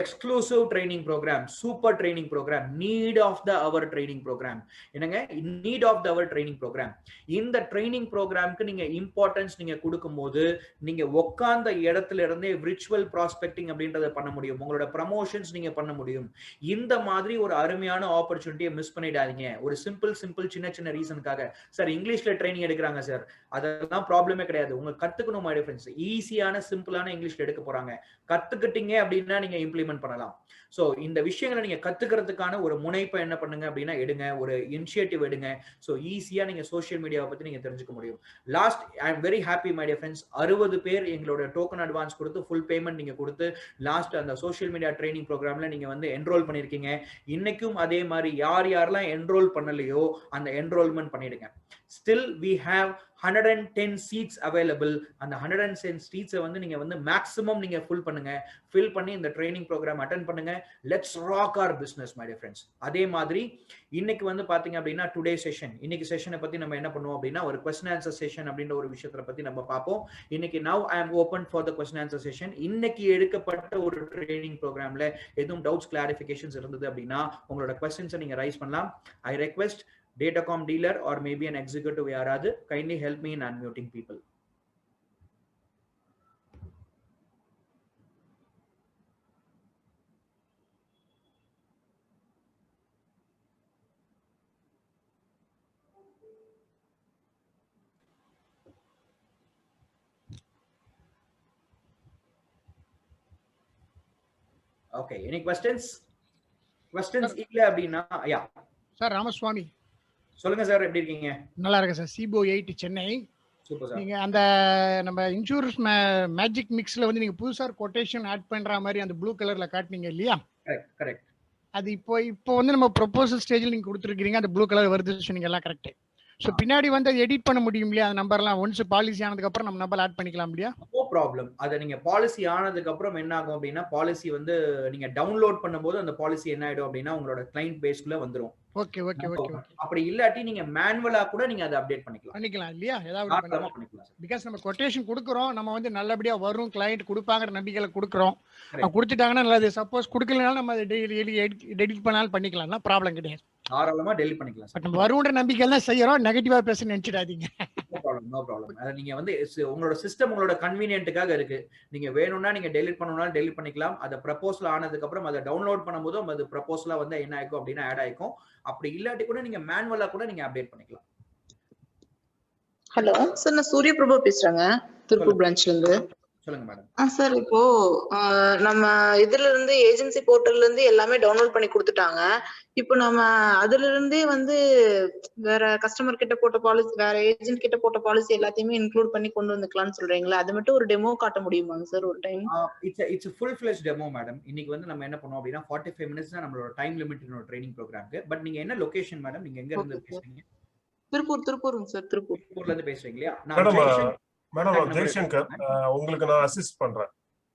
Exclusive training programme, super training programme, need of the hour training programme. என்னங்க, need of the hour training programme. இந்த ட்ரைனிங் ப்ரோக்ராம்க்கு நீங்க இம்பார்ட்டன்ஸ் நீங்க கொடுக்கும்போது நீங்க உட்கார்ந்த இடத்துல இருந்தே விர்ச்சுவல் ப்ராஸ்பெக்டிங் அப்படின்றத பண்ண முடியும், உங்களோட ப்ரமோஷன்ஸ் நீங்க பண்ண முடியும். இந்த மாதிரி ஒரு அருமையான ஆப்பர்ச்சுனிட்டியை மிஸ் பண்ணிடாதீங்க. ஒரு சிம்பிள் சின்ன ரீசனுக்காக சார் இங்கிலீஷ்ல ட்ரைனிங் எடுக்கிறாங்க சார், அதெல்லாம் ப்ராப்ளமே கிடையாது. உங்க கத்துக்கணும் மை டிஃபரன்ஸ், ஈஸியான சிம்பிளான இங்கிலீஷ்ல எடுக்க போறாங்க. கத்துக்கிட்டீங்க அப்படின்னா நீங்க இம்ப்ளிமெண்ட் பண்ணலாம். சோ இந்த விஷயங்களை நீங்க கத்துக்கிறதுக்கான ஒரு முனைப்பை என்ன பண்ணுங்க அப்படின்னா எடுங்க, ஒரு இனிஷியேட்டிவ் எடுங்க. சோ ஈஸியா நீங்க சோஷியல் மீடியாவை பத்தி நீங்க தெரிஞ்சுக்க முடியும். Last I am very happy my dear friends, 60 பேர் எங்களோட டோக்கன் அட்வான்ஸ் கொடுத்து ஃபுல் பேமெண்ட் நீங்க கொடுத்து லாஸ்ட் அந்த சோஷியல் மீடியா ட்ரைனிங் ப்ரோக்ராம்ல நீங்க வந்து என்ரோல் பண்ணிருக்கீங்க. இன்னைக்கும் அதே மாதிரி யாரெல்லாம் என்ரோல் பண்ணலையோ அந்த என்ரோல்மெண்ட் பண்ணிடுங்க. Still we have 110 seats available. அந்த 110 seats வந்து நீங்க வந்து மேக்ஸிமம் நீங்க ஃபில் பண்ணி இந்த ட்ரைனிங் ப்ரோக்ராம் அட்டெண்ட் பண்ணுங்க. Let's rock our business my dear friends. அதே மாதிரி இன்னைக்கு வந்து பாத்தீங்க அப்படின்னா டுடே செஷன், இன்னைக்கு செஷனை பத்தி நம்ம என்ன பண்ணுவோம் அப்படின்னா ஒரு question answer செஷன் அப்படின்ற ஒரு விஷயத்தை பத்தி நம்ம பார்ப்போம். இன்னைக்கு now I am open for the question answer session. இன்னைக்கு எடுக்கப்பட்ட ஒரு ட்ரைனிங் ப்ரோக்ராம்ல எதுவும் டவுட்ஸ் கிளாரிஃபிகேஷன்ஸ் இருந்தது அப்படின்னா உங்களோட क्वेश्चंस நீங்க ரைஸ் பண்ணலாம். I request Datacom dealer or maybe an executive யாராவது kindly help me in unmuting people. Okay, any questions இல்ல அப்படின்னா யா சார் ராமசுவாமி சொல்லுங்க சார், எப்படி இருக்கீங்க? நல்லா இருக்கேன் சார். சிபோ 8 சென்னை. Super sir. நீங்க அந்த நம்ம இன்சூரன்ஸ் மேஜிக் மிக்ஸ்ல வந்து நீங்க புதுசா கொட்டேஷன் ஆட் பண்ற மாதிரி அந்த ப்ளூ கலர்ல காட்டுனீங்க இல்லையா? கரெக்ட். அது இப்போ வந்து நம்ம ப்ரொபோசல் ஸ்டேஜ்ல நீங்க கொடுத்துருக்கீங்க, அந்த ப்ளூ கலர் வருது சொன்னீங்க எல்லாம் கரெக்ட். ஸோ பின்னாடி வந்து அதை எடிட் பண்ண முடியும் இல்லையா? அந்த நம்பர்லாம் ஒன்ஸ் பாலிசி ஆனதுக்கு அப்புறம் நம்ம நம்பர் ஆட் பண்ணிக்கலாம் இல்லையா? No problem. அதை நீங்க பாலிசி ஆனதுக்கு அப்புறம் என்ன ஆகும் அப்படின்னா பாலிசி வந்து நீங்க டவுன்லோட் பண்ணும்போது அந்த பாலிசி என்ன ஆயிடும் அப்படின்னா உங்களோட கிளைண்ட் பேஸ்க்குள்ள வந்துரும். Okay okay okay okay. அப்படி இல்லாட்டி நீங்க மேனுவலா கூட நீங்க அதை அப்டேட் பண்ணிக்கலாம் இல்லையா? ஏதாவது பண்ணிக்கலாம். பிகாஸ் நம்ம கொட்டேஷன் கொடுக்குறோம், நம்ம வந்து நல்லபடியா வரும் கிளைண்ட் கொடுப்பாங்கற நம்பிக்கையில கொடுக்குறோம். கொடுத்துட்டாங்கன்னா நல்லது. சப்போஸ் கொடுக்கலனாலும் நம்ம டெலிட் பண்ணாலும் பண்ணிக்கலாம், ப்ராப்ளம் கிடையாது. தாராளமா டெலிட் பண்ணிக்கலாம். பட் நம்ம வரும்ன்ற நம்பிக்கையில தான் செய்யறோம், நெகட்டிவா பேச நினைச்சிடாதீங்க. No problem. அது நீங்க வந்து உங்களோட சிஸ்டம் உங்களோட கன்வீனியன்ட்டுக்காக இருக்கு. நீங்க வேணும்னா நீங்க டெலிட் பண்ணனும்னா டெலிட் பண்ணிக்கலாம். அத ப்ரொபோசல் ஆனதுக்கு அப்புறம் அதை டவுன்லோட் பண்ணும்போது அது ப்ரொபோசலா வந்து என்ன ஆயிக்கும் அப்படின்னா ஆட் ஆயிக்கும். அப்படி இல்லாட்டி கூட நீங்க மேனுவலா கூட நீங்க அப்டேட் பண்ணிக்கலாம். ஹலோ சார், நான் சூரிய பிரபா பேசுறேங்க, திருப்பூர் பிரான்ச்ல இருந்து. சொல்லுங்க மேடம். சார் இப்போ நம்ம இதுல இருந்து ஏஜென்சி போர்ட்டல்ல இருந்து எல்லாமே டவுன்லோட் பண்ணி கொடுத்துட்டாங்க. இப்போ நம்ம அதுல இருந்தே வந்து வேற கஸ்டமர் கிட்ட போட்ட பாலிசி, வேற ஏஜென்ட் கிட்ட போட்ட பாலிசி எல்லாத்தையுமே இன்க்ளூட் பண்ணி கொண்டு வந்துக்கலாம்னு சொல்றீங்களா? அது மட்டும் ஒரு டெமோ காட்ட முடியுமாங்க சார் ஒரு time? It's full fledge demo madam. இன்னைக்கு வந்து நம்ம என்ன பண்ணுவோம் அப்படின்னா 45 மினிட்ஸ் தான் நம்மளோட டைம் லிமிட் இன்னொரு ட்ரைனிங் ப்ரோக்ராம்க்கு. பட் நீங்க என்ன லொகேஷன் மேடம்? நீங்க எங்க இருந்து பேசுறீங்க? திருப்பூர்ங்க சார். திருப்பூர்ல இருந்து பேசுறீங்களா? மேடம் ஜெய்சங்கர், உங்களுக்கு நான் அசிஸ்ட் பண்றேன்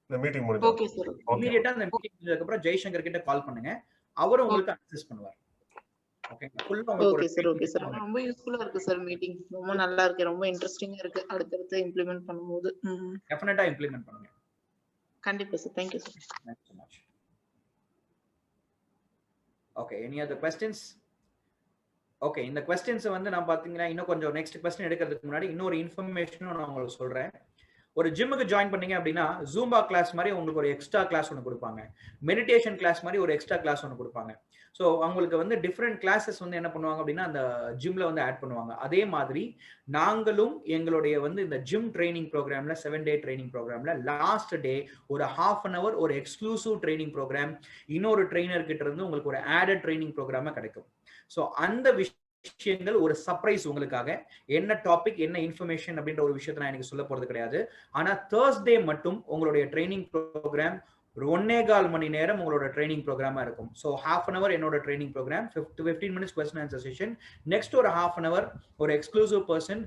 இந்த மீட்டிங் முடிஞ்சு. Okay sir. இமிடியேட்டா அந்த மீட்டிங் முடிஞ்சதுக்கு அப்புறம் ஜெய்சங்கர் கிட்ட கால் பண்ணுங்க, அவர் உங்களுக்கு அசிஸ்ட் பண்ணுவார். ஓகே ஃபுல்லா உங்களுக்கு. Okay sir. ரொம்ப யூஸ்ஃபுல்லா இருக்கு சார் மீட்டிங். ரொம்ப நல்லா இருக்கு, ரொம்ப இன்ட்ரஸ்டிங்கா இருக்கு. அடுத்து இம்ப்ளிமென்ட் பண்ணும்போது டெஃபினட்டா இம்ப்ளிமென்ட் பண்ணுங்க. கண்டிப்பா sir. Thank you sir. Thank you so much. Okay, any other questions? Okay, இந்த क्वेश्चंस வந்து நான் பாத்தீங்கன்னா இன்னும் கொஞ்சம் நெக்ஸ்ட் क्वेश्चन எடுக்கிறதுக்கு முன்னாடி இன்னொரு இன்ஃபர்மேஷனும் நான் உங்களுக்கு சொல்றேன். ஒரு ஜிம்முக்கு ஜாயின் பண்ணீங்க அப்படின்னா ஜூம்பா கிளாஸ் மாதிரி உங்களுக்கு ஒரு எக்ஸ்ட்ரா கிளாஸ் ஒன்று கொடுப்பாங்க, மெடிடேஷன் கிளாஸ் மாதிரி ஒரு எக்ஸ்ட்ரா கிளாஸ் ஒன்று கொடுப்பாங்க. ஸோ அவங்களுக்கு வந்து டிஃப்ரெண்ட் கிளாஸஸ் வந்து என்ன பண்ணுவாங்க அப்படின்னா அந்த ஜிம்ல வந்து ஆட் பண்ணுவாங்க. அதே மாதிரி நாங்களும் எங்களுடைய வந்து இந்த ஜிம் ட்ரைனிங் ப்ரோக்ராம்ல 7 டே ட்ரைனிங் ப்ரோக்ராம்ல லாஸ்ட் டே ஒரு ½ an hour ஒரு எக்ஸ்க்ளூசிவ் ட்ரைனிங் ப்ரோக்ராம் இன்னொரு ட்ரெயினர் கிட்ட இருந்து உங்களுக்கு ஒரு ஆடட் ட்ரைனிங் ப்ரோக்ராமா கிடைக்கும். ஸோ அந்த விஷயம் விஷயங்கள் ஒரு சர்ப்ரைஸ் உங்களுக்காக. என்ன டாபிக், என்ன இன்ஃபர்மேஷன் அப்படின்ற ஒரு விஷயத்தை நான் எனக்கு சொல்ல போறது கிடையாது. ஆனா Thursday மட்டும் உங்களுடைய ட்ரைனிங் ப்ரோக்ராம் 1.25 மணி நேரம் உங்களோட ட்ரைனிங் ப்ரோக்ராமா இருக்கும். ஸோ half an hour என்னோட training program, 15 minutes question answer session. Next ஒரு half an hour ஒரு எக்ஸ்க்ளூசிவ் பர்சன்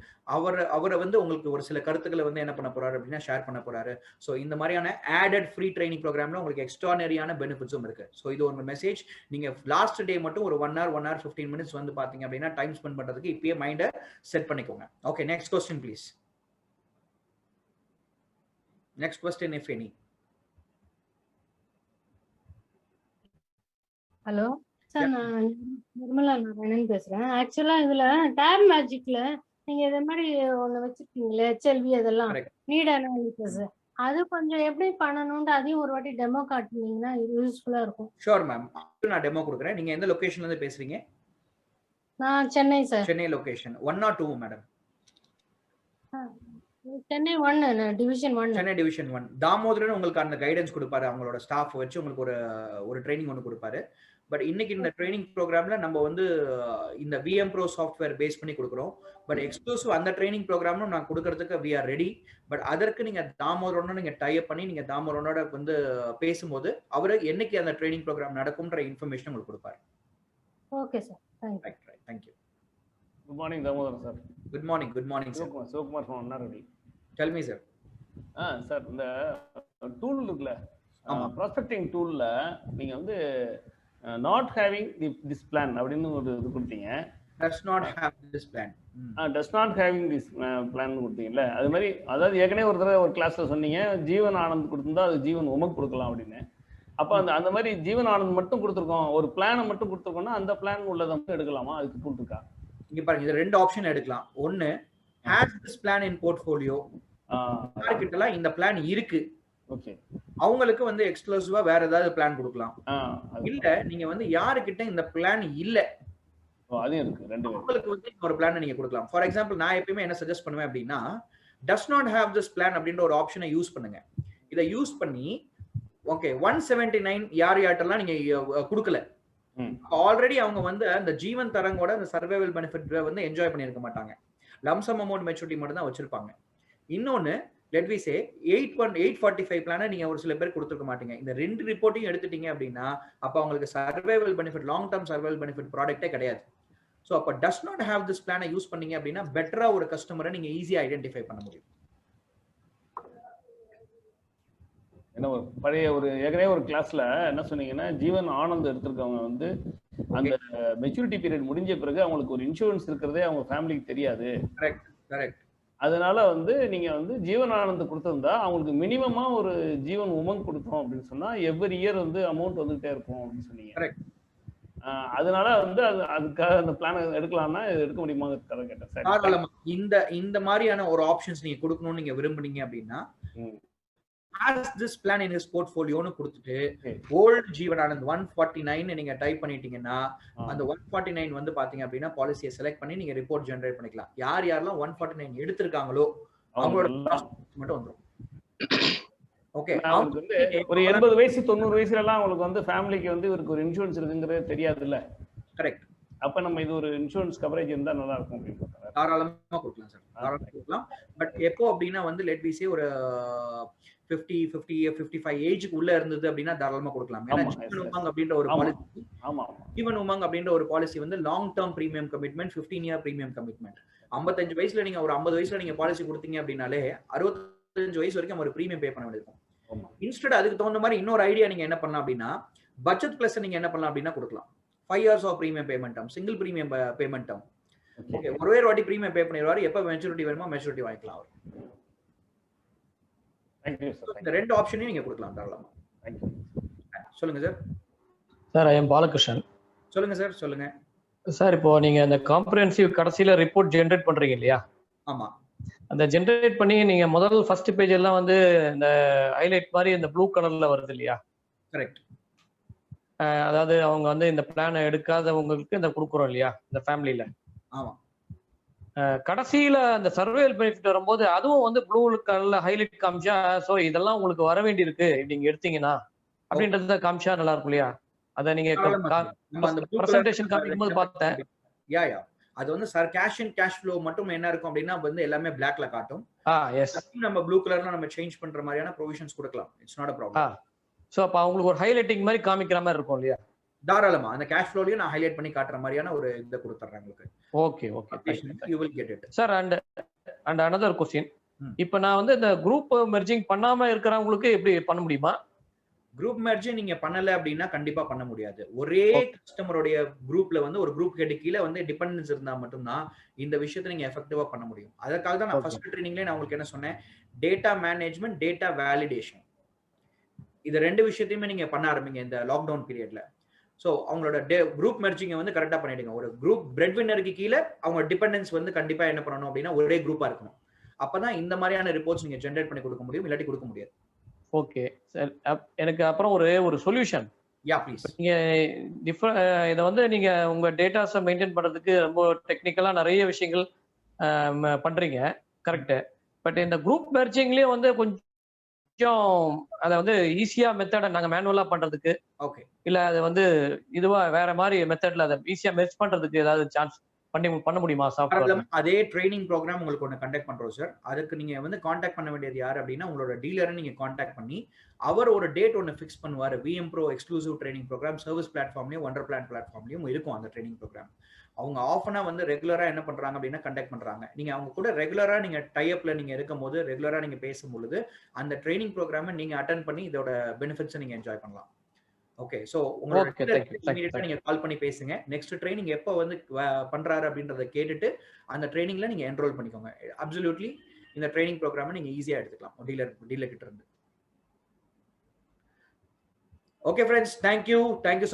அவரை வந்து உங்களுக்கு ஒரு சில கருத்துக்களை வந்து என்ன பண்ண போறாரு அப்படின்னா ஷேர் பண்ண போறாரு. ஸோ இந்த மாதிரியான ஆடட் ஃப்ரீ ட்ரைனிங் ப்ரோக்ராம்ல உங்களுக்கு எக்ஸ்ட்ரானரியான பெனிஃபிட்ஸும் இருக்கு. ஸோ இது ஒரு மெசேஜ். நீங்க லாஸ்ட் டே மட்டும் ஒரு 1 hour 15 minutes வந்து பாத்தீங்க அப்படின்னா டைம் ஸ்பெண்ட் பண்றதுக்கு இப்பயே மைண்டை செட் பண்ணிக்கோங்க. Okay, next question please. Next question if any. Hello sir, நான் நிர்மலா நாராயணன் பேசுறேன். ஆக்சுவலா இதுல டேப் மேஜிக்ல நீங்க இதே மாதிரி ஒண்ணு வச்சிருக்கீங்களே, HLV அதெல்லாம் நீட் அனாலிசிஸ், அது கொஞ்சம் எப்படி பண்ணணும்னு அதையும் ஒரு வாட்டி டெமோ காட்டுனீங்கன்னா யூஸ்ஃபுல்லா இருக்கும். ஷூர் மேம், நான் டெமோ கொடுக்குறேன். நீங்க எந்த லொகேஷன்ல இருந்து பேசுறீங்க? நான் Chennai sir. Chennai location 1 or 2 madam? Chennai 1, division 1. Chennai division 1. Damodaran உங்களுக்கு அந்த கைடன்ஸ் கொடுப்பாரு, அவங்களோட ஸ்டாஃப் வச்சு உங்களுக்கு ஒரு ட்ரைனிங் ஒன்று கொடுப்பாரு. பட் இன்னைக்கு இந்த ட்ரைனிங் ப்ரோக்ராம்ல நம்ம வந்து இந்த VM Pro சாஃப்ட்வேர் பேஸ் பண்ணி கொடுக்குறோம். பட் எக்ஸ்க்ளூசிவ் அந்த ட்ரைனிங் ப்ரோக்ராமும் நான் கொடுக்கறதுக்கு we are ready. பட் அதற்கு நீங்க தாமோதரனோட நீங்க டை அப் பண்ணி நீங்க தாமோதரனோட வந்து பேசும்போது அவரு என்னைக்கு அந்த ட்ரைனிங் ப்ரோக்ராம் நடக்கும்ன்ற இன்ஃபர்மேஷன் உங்களுக்கு கொடுப்பாரு. Okay sir, thank you. Good morning Damodaran sir. Good morning. Good morning sir. Sivakumar from அன்னாரடி. Tell me sir. சார், இந்த டூல் இருக்குல்ல, ப்ராஸ்பெக்டிங் டூல்ல நீங்க வந்து நாட் ஹேவிங் திஸ் பிளான் அப்படின்னு ஒரு இது கொடுத்தீங்க. does not have this plan. does not having this plan கொடுத்தீங்கல்ல, அது மாதிரி அதாவது ஏற்கனவே ஒரு தடவை ஒரு கிளாஸ்ல சொன்னீங்க ஜீவன் ஆனந்த் கொடுத்திருந்தா அது ஜீவன் உமக் கொடுக்கலாம் அப்படின்னு. அப்ப அந்த மாதிரி ஜீவன் ஆனந்த் மட்டும் கொடுத்துருக்கோம், ஒரு பிளானை மட்டும் கொடுத்துருக்கோம்னா அந்த பிளான் உள்ளதை மட்டும் எடுக்கலாமா? அதுக்கு டூல் இருக்கா? இங்க பாருங்க, இது 2 ஆப்ஷன் எடுக்கலாம். ஒன்னு, has this plan in portfolio, யார்கிட்டலாம் இந்த பிளான் இருக்கு, ஓகே, அவங்களுக்கு வந்து எக்ஸ்க்ளூசிவா வேற ஏதாவது பிளான் கொடுக்கலாம். இல்ல நீங்க வந்து யாருக்கிட்ட இந்த பிளான் இல்ல, அதுவும் இருக்கு, ரெண்டு உங்களுக்கு வந்து ஒரு பிளான் நீங்க கொடுக்கலாம். ஃபார் எக்ஸாம்பிள், நான் எப்பயுமே என்ன சஜஸ்ட் பண்ணுவேன் அப்படின்னா, does not have this plan அப்படின்ற ஒரு ஆப்ஷனை யூஸ் பண்ணுங்க. இதை யூஸ் பண்ணி ஓகே 179 யார்ட்டெல்லாம் நீங்க கொடுக்கல, ஆல்ரெடி அவங்க வந்து அந்த ஜீவன் தரங்கோட அந்த சர்வைவல் பெனிஃபிட் வந்து என்ஜாய் பண்ணிருக்க மாட்டாங்க. லம்சம் அமௌண்ட் மெச்சூரிட்டி மட்டும் தான் வச்சிருப்பாங்க. இன்னொன்னு, லெட் வி சே 845 பிளானை நீங்க ஒரு சில பேர் கொடுத்துருக்க மாட்டீங்க. இந்த 2 ரிப்போர்ட்டையும் எடுத்துட்டீங்க அப்படின்னா அப்ப அவங்களுக்கு survival benefit, long term survival benefit ப்ராடக்ட்டே கிடையாது. ஸோ அப்ப டஸ் நாட் ஹேவ் திஸ் பிளானை யூஸ் பண்ணீங்க அப்படின்னா பெட்டரா ஒரு கஸ்டமரை நீங்க ஈஸியா ஐடென்டிஃபை பண்ண முடியும். என்ன ஒரு பழைய ஒரு ஏற்கனவே ஒரு கிளாஸ்ல என்ன சொன்னீங்கன்னா, ஜீவன் ஆனந்த் எடுத்திருக்கவங்க வந்து அந்த மெச்சூரிட்டி பீரியட் முடிஞ்ச பிறகு அவங்களுக்கு ஒரு இன்சூரன்ஸ் இருக்கிறதே அவங்க ஃபேமிலிக்கு தெரியாது. Correct correct. அதனால வந்து நீங்க வந்து ஜீவன் ஆனந்த் கொடுத்திருந்தா அவங்களுக்கு மினிமமா ஒரு ஜீவன் உமங் கொடுத்தோம் அப்படின்னு சொன்னா எவ்ரி இயர் வந்து அமௌண்ட் வந்துகிட்டே இருக்கும் அப்படின்னு சொன்னீங்க. கரெக்ட். அதனால வந்து அதுக்காக அந்த பிளான் எடுக்கலாம்னா எடுக்க முடியுமா கதை கேட்டேன். இந்த மாதிரியான ஒரு ஆப்ஷன்ஸ் நீங்க கொடுக்கணும்னு நீங்க விரும்புனீங்க அப்படின்னா has this plan in his portfolio னு கொடுத்துட்டு ஓல்ட் ஜீவன் ஆனந்த் 149 நீங்க டைப் பண்ணிட்டீங்கன்னா அந்த 149 வந்து பாத்தீங்க அப்படின்னா பாலிசியை செலக்ட் பண்ணி நீங்க ரிப்போர்ட் ஜெனரேட் பண்ணிக்கலாம். யாரெல்லாம் 149 எடுத்திருக்காங்களோ அவங்களோட மட்டும் வந்துரும். ஓகே, ஒரு 80 வயசு 90 வயசுல எல்லாம் அவங்களுக்கு வந்து ஃபேமிலிக்கு வந்து இவருக்கு ஒரு இன்சூரன்ஸ் இருக்குங்கிறது தெரியாது இல்ல. கரெக்ட். அப்ப நம்ம இது ஒரு இன்சூரன்ஸ் கவரேஜ் இருந்தா நல்லா இருக்கும் அப்படின்னு தாராளமா கொடுக்கலாம் சார், தாராளமா கொடுக்கலாம். பட் எப்போ அப்படின்னா வந்து லெட் வி சே ஒரு 55 ஏஜுக்கு உள்ள இருந்தது அப்படின்னா தாராளமா கொடுக்கலாம். ஏன்னா ஜீவன் உமங் அப்படின்ற ஒரு பாலிசி, ஜீவன் உமங் அப்படின்ற ஒரு பாலிசி வந்து long term premium commitment, 15 year premium commitment. 55 வயசுல நீங்க ஒரு 50 வயசுல நீங்க பாலிசி கொடுத்தீங்க அப்படின்னாலே 65 வயசு வரைக்கும் ஒரு பிரீமியம் பே பண்ண வேண்டியிருக்கும். இன்ஸ்டெட் அதுக்கு தகுந்த மாதிரி இன்னொரு ஐடியா நீங்க என்ன பண்ணலாம் அப்படின்னா, பட்ஜெட் பிளஸ் நீங்க என்ன பண்ணலாம் அப்படின்னா கொடுக்கலாம் 5 years of premium payment term, single premium payment term. Okay, ஒரே வாட்டி பிரீமியம் பே பண்ணிடுவாரு, எப்ப மெச்சூரிட்டி வேணுமோ மெச்சூரிட்டி வாங்கிக்கலாம் அவர். இந்த 2 ஆப்ஷனையும் நீங்க கொடுக்கலாம் தாராளமா. சொல்லுங்க sir. Sir, I am Balakrishnan. சொல்லுங்க சார். சொல்லுங்க சார். இப்போ நீங்க அந்த காம்ப்ரிஹென்சிவ் கடைசியில ரிப்போர்ட் ஜெனரேட் பண்றீங்க இல்லையா? ஆமா. அந்த ஜெனரேட் பண்ணி நீங்க முதல் ஃபர்ஸ்ட் பேஜ் எல்லாம் வந்து இந்த ஹைலைட் மாதிரி இந்த ப்ளூ கலர்ல வருது இல்லையா? கரெக்ட். அதாவது அவங்க வந்து இந்த பிளானை எடுக்காதவங்களுக்கு இந்த கொடுக்குறோம் இல்லையா இந்த ஃபேமிலியில? ஆமா. கடைசியில அந்த சர்வைவல் பெனிஃபிட் வரும்போது அதுவும் வந்து ப்ளூ கலர்ல ஹைலைட் காமிச்சா, சோ இதெல்லாம் உங்களுக்கு வர வேண்டி இருக்கு நீங்க எடுத்தீங்கன்னா அப்படின்றத காமிச்சா நல்லா இருக்கும் இல்லையா? அத நீங்க பிரசன்டேஷன் காமிக்கும் போது பார்த்தேன். யா யா அது வந்து sir cash and cash flow மட்டும் என்ன இருக்கும் அப்படின்னா வந்து எல்லாமே பிளாக்ல காட்டும். எஸ். நம்ம ப்ளூ கலர்ல நம்ம சேஞ்ச் பண்ற மாதிரியான ப்ரொவிஷன்ஸ் கொடுக்கலாம். It's not a problem. So அப்ப அவங்களுக்கு ஒரு ஹைலைட்டிங் மாதிரி காமிக்கிற மாதிரி இருக்கும் இல்லையா? தாராளமா அந்த கேஷ் ஃப்ளோலயும் நான் ஹைலைட் பண்ணி காட்டுற மாதிரியான ஒரு இத கொடுத்துறேன் உங்களுக்கு. Okay okay, you will get it. Sir and another question. இப்போ நான் வந்து இந்த குரூப் மெர்ஜிங் பண்ணாம இருக்கிறவங்களுக்கு எப்படி பண்ண முடியுமா? குரூப் மெர்ஜிங் நீங்க பண்ணல அப்படின்னா கண்டிப்பா பண்ண முடியாது. ஒரே கஸ்டமருடைய குரூப்ல வந்து ஒரு குரூப் ஹெட் கீழ வந்து டிபெண்டன்ஸ் இருந்தா மட்டும்தான் இந்த விஷயத்தை நீங்க எஃபெக்டிவா பண்ண முடியும். அதற்காக தான் நான் ஃபர்ஸ்ட் ட்ரெய்னிங்லயே நான் உங்களுக்கு என்ன சொன்னேன், டேட்டா மேனேஜ்மெண்ட், டேட்டா வேலிடேஷன், இது ரெண்டு விஷயத்தையுமே நீங்க பண்ண ஆரம்பிங்க இந்த லாக்டவுன் பீரியட்ல. ஸோ அவங்களோட குரூப் மெர்ஜிங்கை வந்து கரெக்டா பண்ணிடுங்க. ஒரு குரூப் பிரெட் வின்னருக்கு கீழே அவங்க டிபெண்டன்ஸ் வந்து கண்டிப்பா என்ன பண்ணணும் அப்படின்னா ஒரே குரூப்பா இருக்கணும். அப்பதான் இந்த மாதிரியான ரிப்போர்ட்ஸ் நீங்க ஜெனரேட் பண்ணி கொடுக்க முடியும், இல்லாட்டி கொடுக்க முடியாது. ஓகே சார், எனக்கு அப்புறம் ஒரு சொல்யூஷன். Yeah please. நீங்க இதை வந்து நீங்க உங்க டேட்டாஸை மெயின்டைன் பண்றதுக்கு ரொம்ப டெக்னிக்கலா நிறைய விஷயங்கள் பண்றீங்க, கரெக்ட். பட் இந்த குரூப் மெர்ஜிங்லயே வந்து கொஞ்சம் அதை வந்து ஈஸியா மெத்தடை நாங்க மேனுவலா பண்றதுக்கு, ஓகே, இல்ல அது வந்து இதுவா வேற மாதிரி மெத்தட்ல அதை ஈஸியா மெர்ஜ் பண்றதுக்கு ஏதாவது சான்ஸ் பண்ண முடியுமா சாஃப்ட்வேர்ல? அதே ட்ரைனிங் ப்ரோக்ராம் உங்களுக்கு ஒன்று கண்டக்ட் பண்றோம் சார். அதுக்கு நீங்க வந்து காண்டாக்ட் பண்ண வேண்டியது யார் அப்படின்னா உங்களோட டீலரை நீங்க காண்டாக்ட் பண்ணி அவர் ஒரு டேட் ஒன்று ஃபிக்ஸ் பண்ணுவார். VM pro exclusive training programme service பிளாட்ஃபார்ம்லயும் ஒண்டர் பிளான் பிளாட்ஃபார்ம்லயும் இருக்கும் அந்த ட்ரைனிங் ப்ரோக்ராம். அவங்க ஆஃபனா வந்து ரெகுலரா என்ன பண்றாங்க அப்படின்னா கண்டக்ட் பண்றாங்க. நீங்க அவங்க கூட ரெகுலரா நீங்க டைஅப்ல நீங்க இருக்கும் போது ரெகுலரா நீங்க பேசும்பொழுது அந்த ட்ரைனிங் ப்ரோக்ராமை நீங்க அட்டென்ட் பண்ணி இதோட பெனிஃபிட்ஸை நீங்க என்ஜாய் பண்ணலாம். ஓகே, சோ உங்களோட இமீடியட்டா நீங்க கால் பண்ணி பேசுங்க. நெக்ஸ்ட் ட்ரைனிங் எப்போ வந்து பண்றாரு அப்படின்றத கேட்டுட்டு அந்த ட்ரைனிங்ல நீங்க என்ரோல் பண்ணிக்கோங்க. அப்சல்யூட்லி இந்த ட்ரைனிங் ப்ரோக்ராமை நீங்க ஈஸியா எடுத்துக்கலாம் டீலர் கிட்ட இருந்து. Okay friends, thank you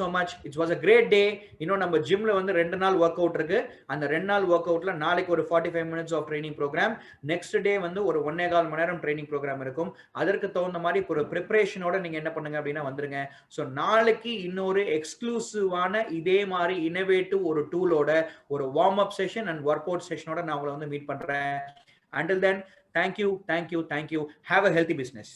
so much. It's was a great day. இன்னும் நம்ம ஜிம்ல வந்து 2 நாள் ஒர்க் அவுட் இருக்கு. அந்த 2 நாள் ஒர்க் அவுட்ல நாளைக்கு ஒரு 45 minutes of training program, next day வந்து ஒரு 1.25 மணி நேரம் ட்ரைனிங் ப்ரோக்ராம் இருக்கும். அதற்கு தகுந்த மாதிரி ஒரு ப்ரிப்பரேஷனோட நீங்க என்ன பண்ணுங்க அப்படின்னா வந்துருங்க. ஸோ நாளைக்கு இன்னொரு எக்ஸ்க்ளூசிவான இதே மாதிரி இனோவேட்டிவ் ஒரு டூலோட ஒரு warm up session and work out செஷனோட நான் உங்களை வந்து மீட் பண்றேன். Until then, thank you. Have a healthy business.